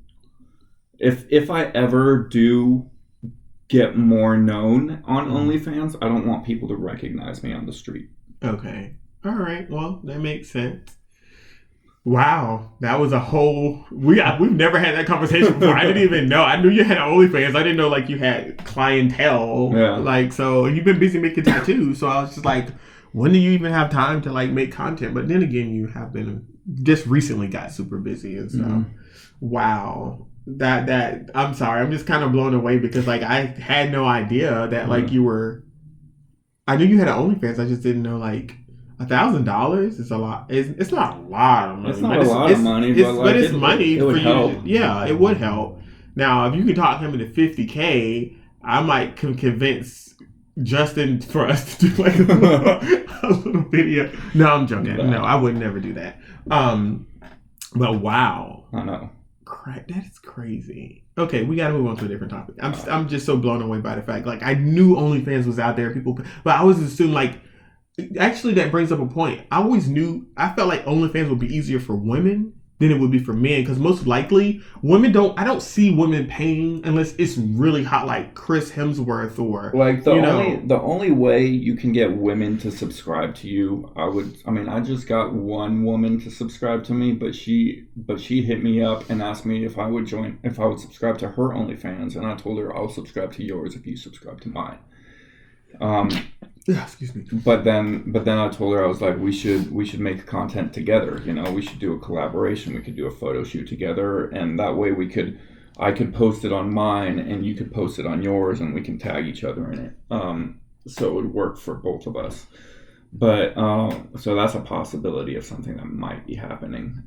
If I ever do get more known on OnlyFans, I don't want people to recognize me on the street. Okay. All right. Well, that makes sense. Wow, that was a whole. We've never had that conversation before. I didn't even know. I knew you had OnlyFans. I didn't know like you had clientele. Yeah. Like so, you've been busy making tattoos. So I was just like, when do you even have time to like make content? But then again, you have been just recently got super busy, and so wow. That I'm sorry. I'm just kind of blown away because like I had no idea that like you were. I knew you had an OnlyFans. I just didn't know like. $1,000 is a lot. It's not a lot of money. It's not a lot of money, but it's money it would for help. you. Yeah, it would help. Now, if you could talk him into $50K, I might convince Justin for us to do like a little video. No, I'm joking. No, I would never do that. But wow, I know. That is crazy. Okay, we got to move on to a different topic. I'm just so blown away by the fact like I knew OnlyFans was out there, people, but I was assuming like. Actually, that brings up a point. I felt like OnlyFans would be easier for women than it would be for men because most likely I don't see women paying unless it's really hot like Chris Hemsworth or like the only way you can get women to subscribe to you, I just got one woman to subscribe to me, but she hit me up and asked me if I would subscribe to her OnlyFans, and I told her I'll subscribe to yours if you subscribe to mine. Excuse me. But then I told her I was like, we should make content together. We should do a collaboration. We could do a photo shoot together, and that way I could post it on mine, and you could post it on yours, and we can tag each other in it. So it would work for both of us. But so that's a possibility of something that might be happening.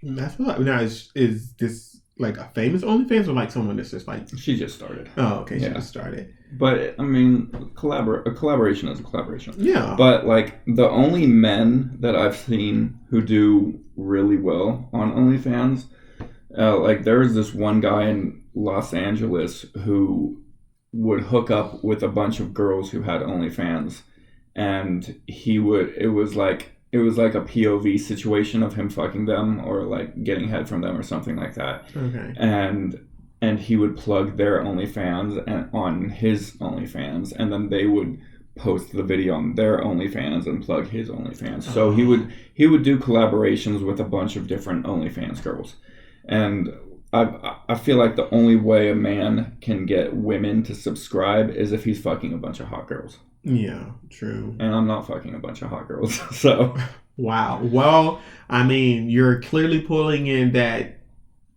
That's what. Now is this like a famous OnlyFans or like someone that's just like she just started? Oh, okay, she just started. But I mean, a collaboration is a collaboration. Yeah. But like the only men that I've seen who do really well on OnlyFans, like there's this one guy in Los Angeles who would hook up with a bunch of girls who had OnlyFans, and it was like a POV situation of him fucking them or like getting head from them or something like that. Okay. And he would plug their OnlyFans on his OnlyFans, and then they would post the video on their OnlyFans and plug his OnlyFans. So he would do collaborations with a bunch of different OnlyFans girls. And I feel like the only way a man can get women to subscribe is if he's fucking a bunch of hot girls. Yeah, true. And I'm not fucking a bunch of hot girls, so. Wow. Well, I mean, you're clearly pulling in that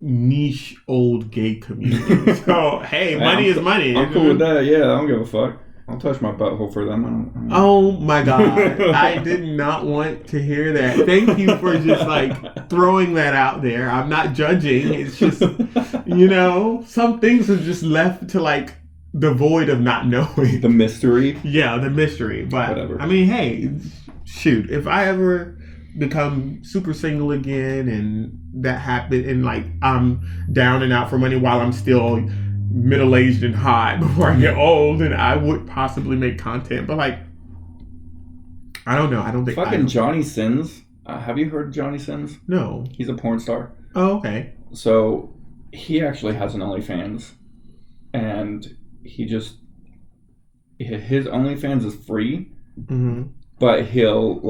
niche old gay community. So, hey, money is money. I'm cool with that. Yeah, I don't give a fuck. I'll touch my butthole for them. Oh my God. I did not want to hear that. Thank you for just like throwing that out there. I'm not judging. It's just, some things are just left to like the void of not knowing. The mystery? Yeah, the mystery. But whatever. I mean, hey, shoot, if I ever become super single again and that happened and like I'm down and out for money while I'm still middle-aged and hot before I get old, and I would possibly make content, but like I don't know. I don't think fucking Johnny Sins. Have you heard of Johnny Sins? No. He's a porn star. Oh, okay. So he actually has an OnlyFans, and his OnlyFans is free, but he'll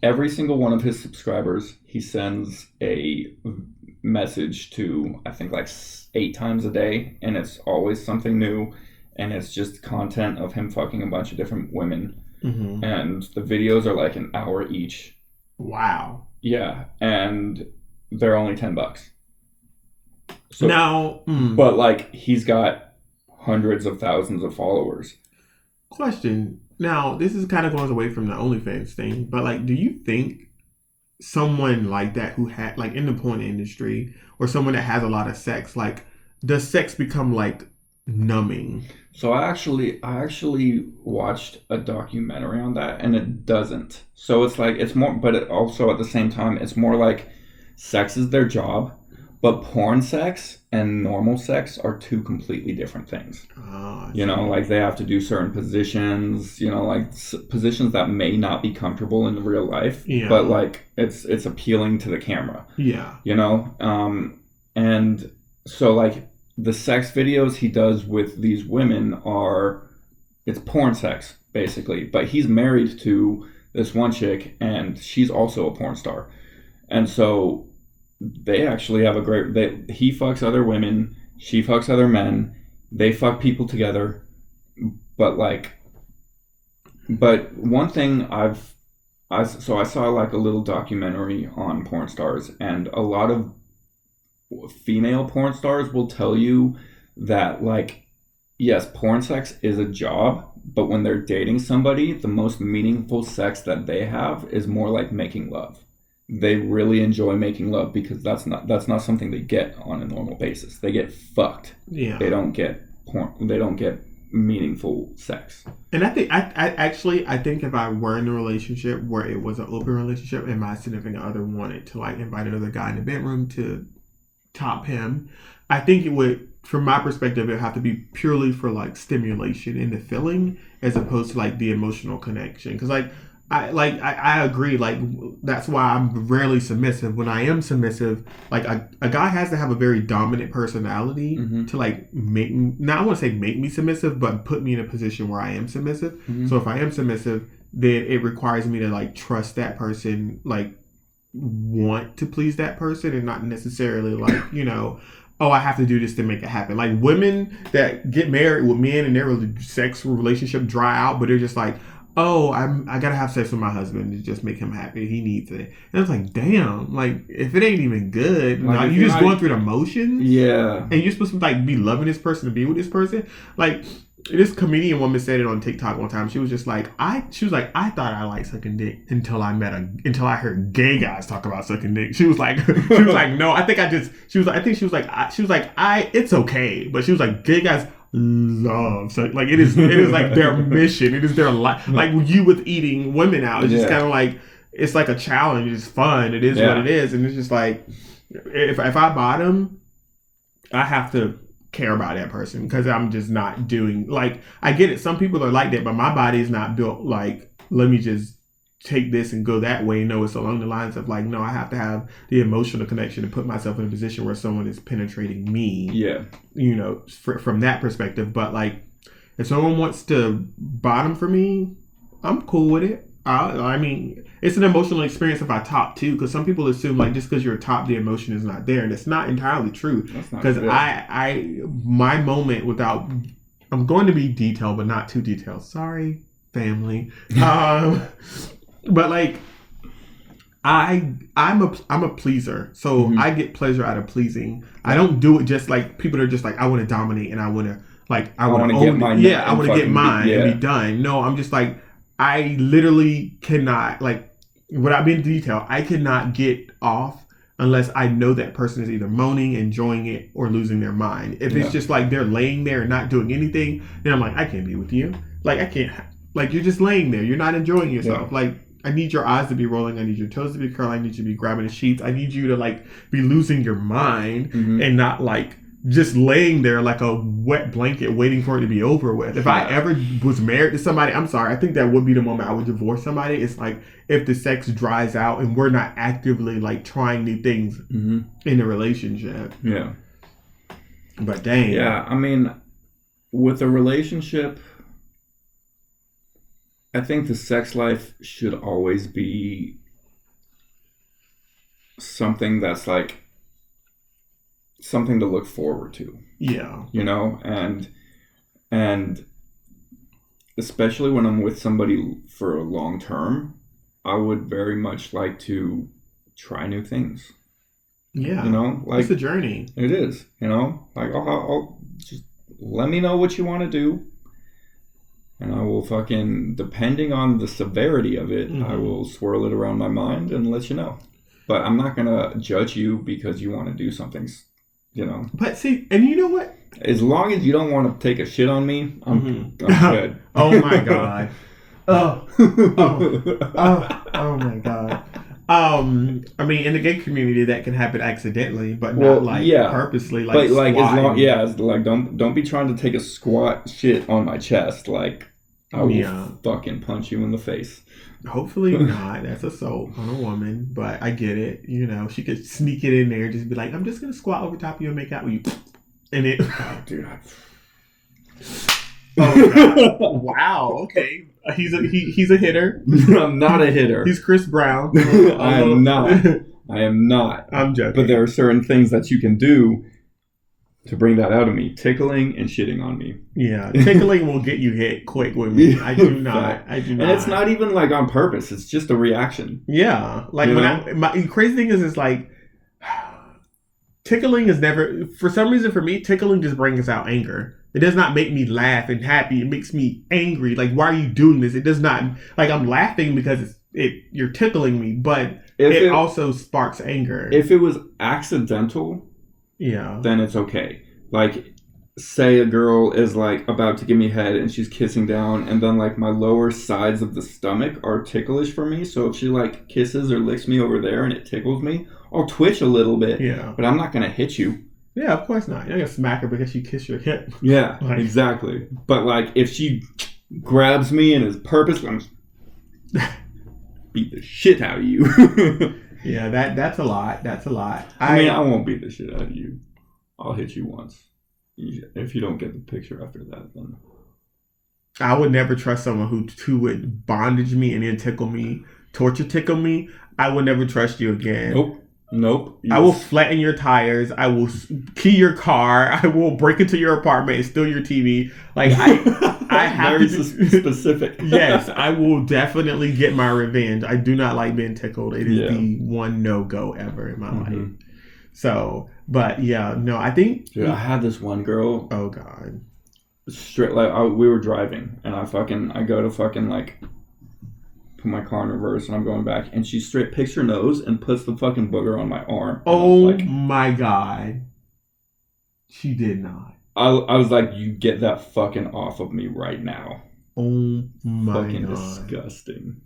every single one of his subscribers, he sends a message to, I think, like 8 times a day, and it's always something new, and it's just content of him fucking a bunch of different women, and the videos are like an hour each. Wow. Yeah, and they're only $10. So now, but like he's got hundreds of thousands of followers. Question. Now, this is kind of going away from the OnlyFans thing, but like, do you think someone like that who had like in the porn industry or someone that has a lot of sex, like does sex become like numbing? So I actually watched a documentary on that, and it doesn't. So it's like it's more, but it also at the same time it's more like sex is their job, but porn sex and normal sex are two completely different things. Like they have to do certain positions, like positions that may not be comfortable in real life, but like it's appealing to the camera. Yeah. And so like the sex videos he does with these women it's porn sex basically, but he's married to this one chick, and she's also a porn star. And so they actually have a great... He fucks other women, she fucks other men, they fuck people together. But one thing I saw like a little documentary on porn stars, and a lot of female porn stars will tell you that, like, yes, porn sex is a job, but when they're dating somebody, the most meaningful sex that they have is more like making love. They really enjoy making love because that's not something they get on a normal basis. They get fucked. Yeah. They don't get porn. They don't get meaningful sex. And I think I think if I were in a relationship where it was an open relationship and my significant other wanted to like invite another guy in the bedroom to top him, I think it would, from my perspective, it would have to be purely for like stimulation and the feeling as opposed to like the emotional connection. Because I agree, like that's why I'm rarely submissive. When I am submissive, like a guy has to have a very dominant personality to like make me, not I want to say make me submissive, but put me in a position where I am submissive. So if I am submissive, then it requires me to like trust that person, like want to please that person, and not necessarily like, you know, oh, I have to do this to make it happen. Like women that get married with men and their sex relationship dry out, but they're just like, oh, I gotta have sex with my husband to just make him happy. He needs it. And it's like, damn, like if it ain't even good, like, you're just going through the motions. Yeah. And you're supposed to like be loving this person to be with this person. Like this comedian woman said it on TikTok one time. She was like, I thought I liked sucking dick until I heard gay guys talk about sucking dick. She was like, no, it's okay. But she was like, gay guys love, so like it is like their mission, it is their life. Like you with eating women out, it's just kind of like, it's like a challenge, it's fun, it is what it is. And it's just like, if I bottom, I have to care about that person because I'm just not doing, like, I get it, some people are like that, but my body is not built like, let me just take this and go that way. No, it's along the lines of like, no, I have to have the emotional connection to put myself in a position where someone is penetrating me. Yeah. You know, from that perspective. But like, if someone wants to bottom for me, I'm cool with it. I mean, it's an emotional experience if I top too, because some people assume like just because you're top, the emotion is not there, and it's not entirely true. Because my moment without, I'm going to be detailed, but not too detailed. Sorry, family. But like, I'm a pleaser, so I get pleasure out of pleasing. I don't do it just like people are just like, I want to dominate and I want to like, I want to get mine. Yeah, I want to get mine and be done. No, I'm just like, I literally cannot, like, without being detailed, I cannot get off unless I know that person is either moaning, enjoying it, or losing their mind. If it's just like they're laying there and not doing anything, then I'm like, I can't be with you. Like, I can't, like, you're just laying there. You're not enjoying yourself. Like, I need your eyes to be rolling. I need your toes to be curling. I need you to be grabbing the sheets. I need you to, like, be losing your mind and not, like, just laying there like a wet blanket waiting for it to be over with. If I ever was married to somebody, I'm sorry, I think that would be the moment I would divorce somebody. It's like if the sex dries out and we're not actively like trying new things in the relationship. Yeah. But dang. Yeah, I mean, with a relationship, I think the sex life should always be something that's like something to look forward to. Yeah. You know, and especially when I'm with somebody for a long term, I would very much like to try new things. Yeah. You know, like it's a journey. It is, you know, like I'll just let me know what you want to do. And I will fucking, depending on the severity of it, I will swirl it around my mind and let you know. But I'm not going to judge you because you want to do something, you know. But see, and you know what? As long as you don't want to take a shit on me, I'm good. Oh my God. Oh my God. I mean, in the gay community, that can happen accidentally, but not like purposely. Like, but like as long, like don't be trying to take a squat shit on my chest. Like I will fucking punch you in the face. Hopefully not. That's assault on a woman, but I get it. You know, she could sneak it in there, just be like, I'm just gonna squat over top of you and make out with you, and it. Oh, dude. Oh God. Wow. Okay. He's a hitter. I'm not a hitter. He's Chris Brown. I am not. I am not. I'm joking. But there are certain things that you can do to bring that out of me. Tickling and shitting on me. Yeah, tickling will get you hit quick with me. I do not. And it's not even like on purpose. It's just a reaction. Yeah, like my crazy thing is like tickling is never, for some reason for me, tickling just brings out anger. It does not make me laugh and happy. It makes me angry. Like, why are you doing this? It does not, like, I'm laughing because you're tickling me, but it also sparks anger. If it was accidental, then it's okay. Like, say a girl is like about to give me head and she's kissing down, and then like my lower sides of the stomach are ticklish for me. So if she like kisses or licks me over there and it tickles me, I'll twitch a little bit. Yeah. But I'm not gonna hit you. Yeah, of course not. You're not gonna smack her because she kissed your hip. Yeah, like, exactly. But like if she grabs me and is purposely, I'm beat the shit out of you. Yeah, that's a lot. That's a lot. I mean, I won't beat the shit out of you. I'll hit you once. If you don't get the picture after that, then I would never trust someone who would bondage me and then tickle me, torture tickle me. I would never trust you again. Nope. I will flatten your tires. I will key your car. I will break into your apartment and steal your TV. Like I have very specific. Yes, I will definitely get my revenge. I do not like being tickled. It is the one no-go ever in my life. So, but yeah, no, I think... Dude, I had this one girl. Oh, God. Straight, like, we were driving, and I go to fucking, like, put my car in reverse, and I'm going back, and she straight picks her nose and puts the fucking booger on my arm. Oh, my God. She did not. I was like, you get that fucking off of me right now. Oh, my fucking God. Disgusting.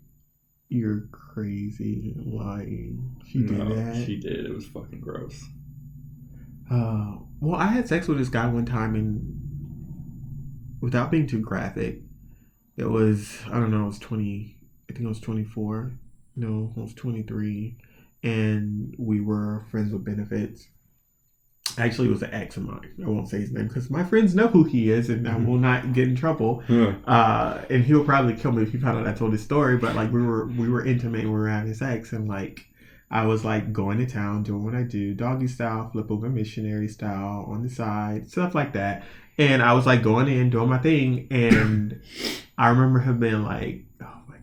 You're crazy lying. She did that? She did. It was fucking gross. Well, I had sex with this guy one time, and without being too graphic, it was, I don't know, I think I was 24. No, I was 23. And we were friends with benefits. Actually, it was an ex of mine. I won't say his name because my friends know who he is, and I will not get in trouble. And he'll probably kill me if he found out I told his story. But like we were intimate, and we were having sex, and like I was like going to town, doing what I do, doggy style, flip over missionary style on the side, stuff like that. And I was like going in, doing my thing, and I remember him being like,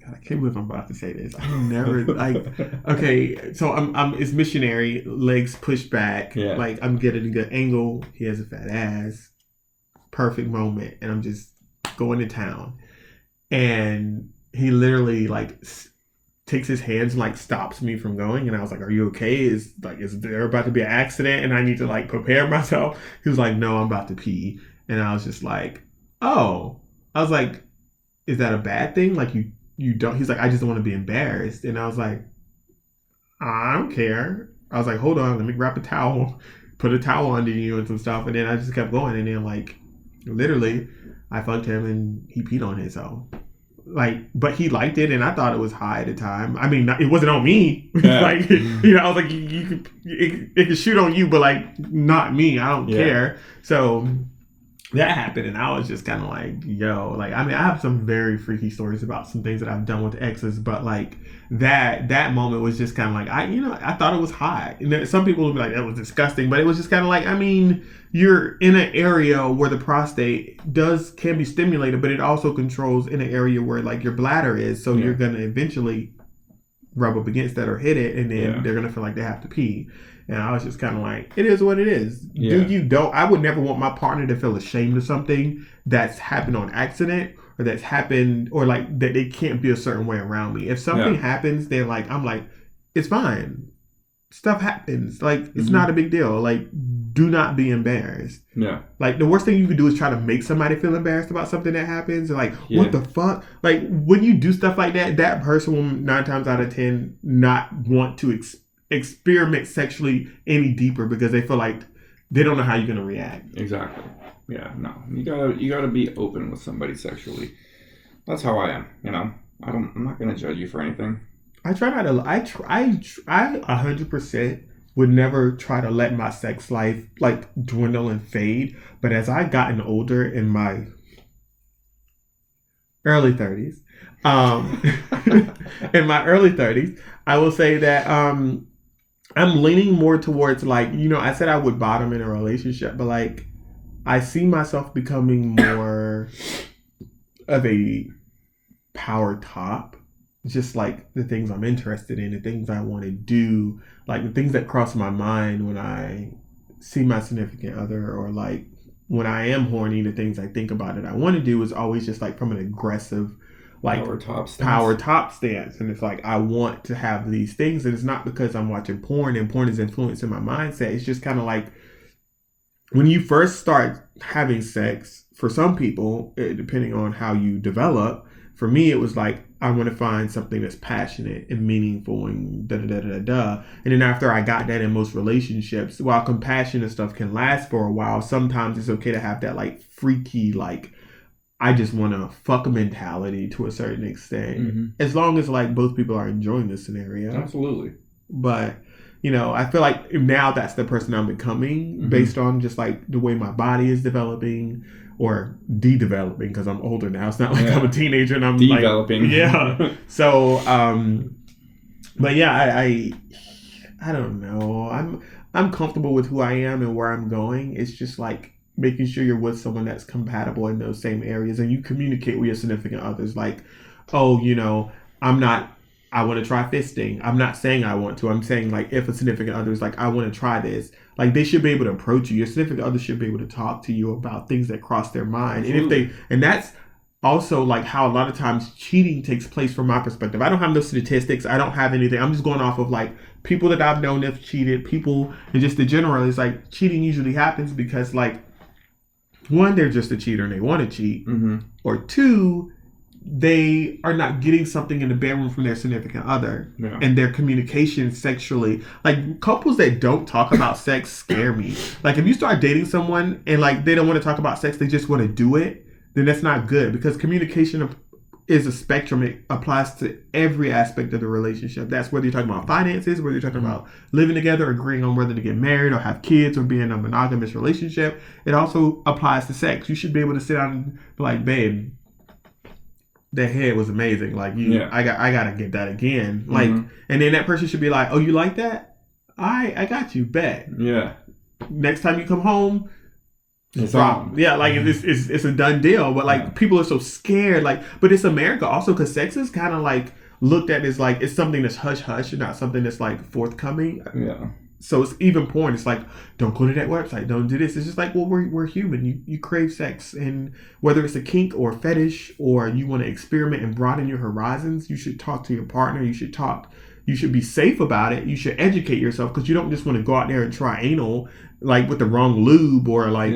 I can't believe I'm about to say this. I never like. Okay, so I'm it's missionary, legs pushed back. Yeah. Like I'm getting a good angle. He has a fat ass. Perfect moment, and I'm just going to town, and he literally like takes his hands and like stops me from going. And I was like, "Are you okay? Is there about to be an accident? And I need to like prepare myself?" He was like, "No, I'm about to pee," and I was just like, "Oh," I was like, "Is that a bad thing? Like you don't," he's like, "I just don't want to be embarrassed." And I was like, "I don't care." I was like, "Hold on, let me grab a towel, put a towel under you and some stuff." And then I just kept going. And then like, literally, I fucked him and he peed on himself. Like, but he liked it, and I thought it was high at the time. I mean, it wasn't on me. Yeah. Like, I was like, it could shoot on you, but like, not me. I don't care. So that happened, and I was just kind of like, yo, like, I mean, I have some very freaky stories about some things that I've done with exes, but like that moment was just kind of like, I thought it was hot. And some people would be like, that was disgusting, but it was just kind of like, I mean, you're in an area where the prostate can be stimulated, but it also controls in an area where like your bladder is, so you're gonna eventually rub up against that or hit it, and then they're gonna feel like they have to pee. And I was just kind of like, it is what it is. Yeah. I would never want my partner to feel ashamed of something that's happened on accident, or that's happened, or like that they can't be a certain way around me. If something happens, then like, I'm like, it's fine. Stuff happens. Like, it's not a big deal. Like, do not be embarrassed. Yeah. Like, the worst thing you can do is try to make somebody feel embarrassed about something that happens. Like, what the fuck? Like, when you do stuff like that, that person will 9 times out of 10 not want to experiment sexually any deeper because they feel like they don't know how you're gonna react. Exactly. Yeah. No. You gotta be open with somebody sexually. That's how I am. I'm not gonna judge you for anything. I try not to. I 100% would never try to let my sex life like dwindle and fade. But as I gotten older in my early 30s, In my early 30s, I will say that I'm leaning more towards like, I said I would bottom in a relationship, but like I see myself becoming more of a power top. Just like the things I'm interested in, the things I want to do, like the things that cross my mind when I see my significant other, or like when I am horny, the things I think about that I want to do is always just like from an aggressive, like power top stance. And it's like I want to have these things, and it's not because I'm watching porn and porn is influencing my mindset. It's just kind of like when you first start having sex, for some people, depending on how you develop, for me, it was like, I want to find something that's passionate and meaningful and da da da da da. And then after I got that in most relationships, while compassion and stuff can last for a while, sometimes it's okay to have that like freaky, like, I just want to fuck a mentality to a certain extent. As long as like both people are enjoying the scenario. Absolutely. But, I feel like now that's the person I'm becoming based on just like the way my body is developing. Or de-developing, because I'm older now. It's not like I'm a teenager and I'm developing. Like, yeah. So, but yeah, I don't know. I'm comfortable with who I am and where I'm going. It's just like making sure you're with someone that's compatible in those same areas, and you communicate with your significant others. Like, oh, I want to try fisting. I'm not saying I want to. I'm saying like if a significant other is like, I want to try this, like they should be able to approach you. Your significant other should be able to talk to you about things that cross their mind. Absolutely. And that's also like how a lot of times cheating takes place from my perspective. I don't have no statistics. I don't have anything. I'm just going off of like people that I've known have cheated, people, and just the general. It's like cheating usually happens because like, one, they're just a cheater and they want to cheat, or two, they are not getting something in the bedroom from their significant other, and their communication sexually. Like couples that don't talk about sex scare me. Like if you start dating someone and like they don't want to talk about sex, they just want to do it, then that's not good, because communication is a spectrum. It applies to every aspect of the relationship. That's whether you're talking about finances, whether you're talking about living together, agreeing on whether to get married or have kids, or be in a monogamous relationship. It also applies to sex. You should be able to sit down and be like, babe, that head was amazing. Like I gotta get that again. Like, and then that person should be like, oh, you like that? I got you. Bet. Yeah. Next time you come home, it's on. Yeah, like it's a done deal. But like people are so scared. Like, but it's America also, because sex is kind of like looked at as like it's something that's hush hush and not something that's like forthcoming. Yeah. So it's even porn. It's like, don't go to that website. Don't do this. It's just like, well, we're human. You crave sex. And whether it's a kink or a fetish, or you want to experiment and broaden your horizons, you should talk to your partner. You should be safe about it. You should educate yourself, because you don't just want to go out there and try anal like with the wrong lube, or like,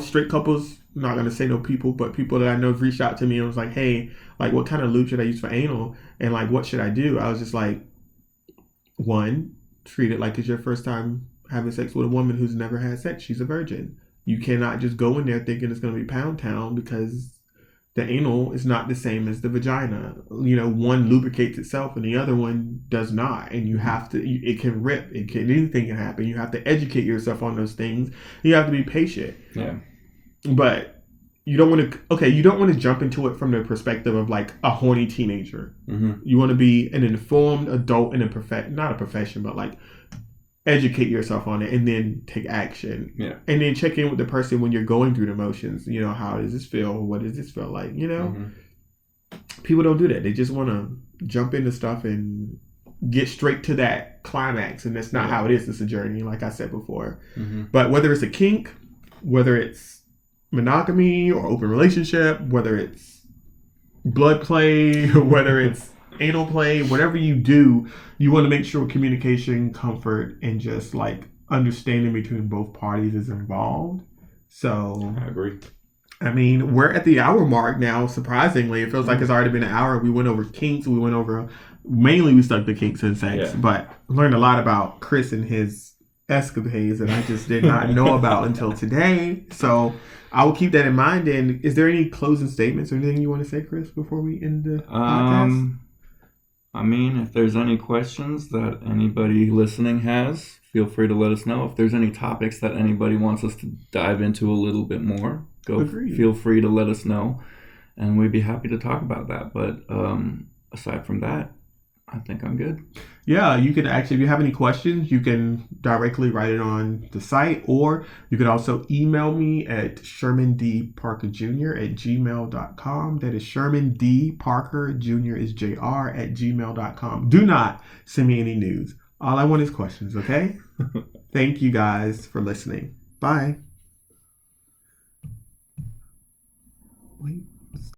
straight couples, I'm not going to say no people, but people that I know have reached out to me and was like, hey, like what kind of lube should I use for anal? And like, what should I do? I was just like, one, treat it like it's your first time having sex with a woman who's never had sex. She's a virgin. You cannot just go in there thinking it's going to be pound town, because the anal is not the same as the vagina. One lubricates itself and the other one does not. And you have to, it can rip. Anything can happen. You have to educate yourself on those things. You have to be patient. Yeah. But you don't want to jump into it from the perspective of like a horny teenager. You want to be an informed adult in not a profession, but like educate yourself on it and then take action. Yeah. And then check in with the person when you're going through the motions. How does this feel? What does this feel like? People don't do that. They just want to jump into stuff and get straight to that climax. And that's not how it is. It's a journey, like I said before. But whether it's a kink, whether it's monogamy or open relationship, whether it's blood play, whether it's anal play, whatever you do, you want to make sure communication, comfort, and just like understanding between both parties is involved. So I agree. I mean, we're at the hour mark now. Surprisingly, it feels like it's already been an hour. We went over kinks. Mainly we stuck to kinks and sex, but learned a lot about Chris and his escapades that I just did not know about until today. So I will keep that in mind. And is there any closing statements or anything you want to say, Chris, before we end the podcast? I mean, if there's any questions that anybody listening has, feel free to let us know. If there's any topics that anybody wants us to dive into a little bit more, feel free to let us know. and we'd be happy to talk about that. But aside from that, I think I'm good. Yeah, you can actually, if you have any questions, you can directly write it on the site, or you could also email me at shermandparkerjr@gmail.com. That is Sherman D. Parker Jr. is JR @gmail.com. Do not send me any news. All I want is questions, okay? Thank you guys for listening. Bye. Wait.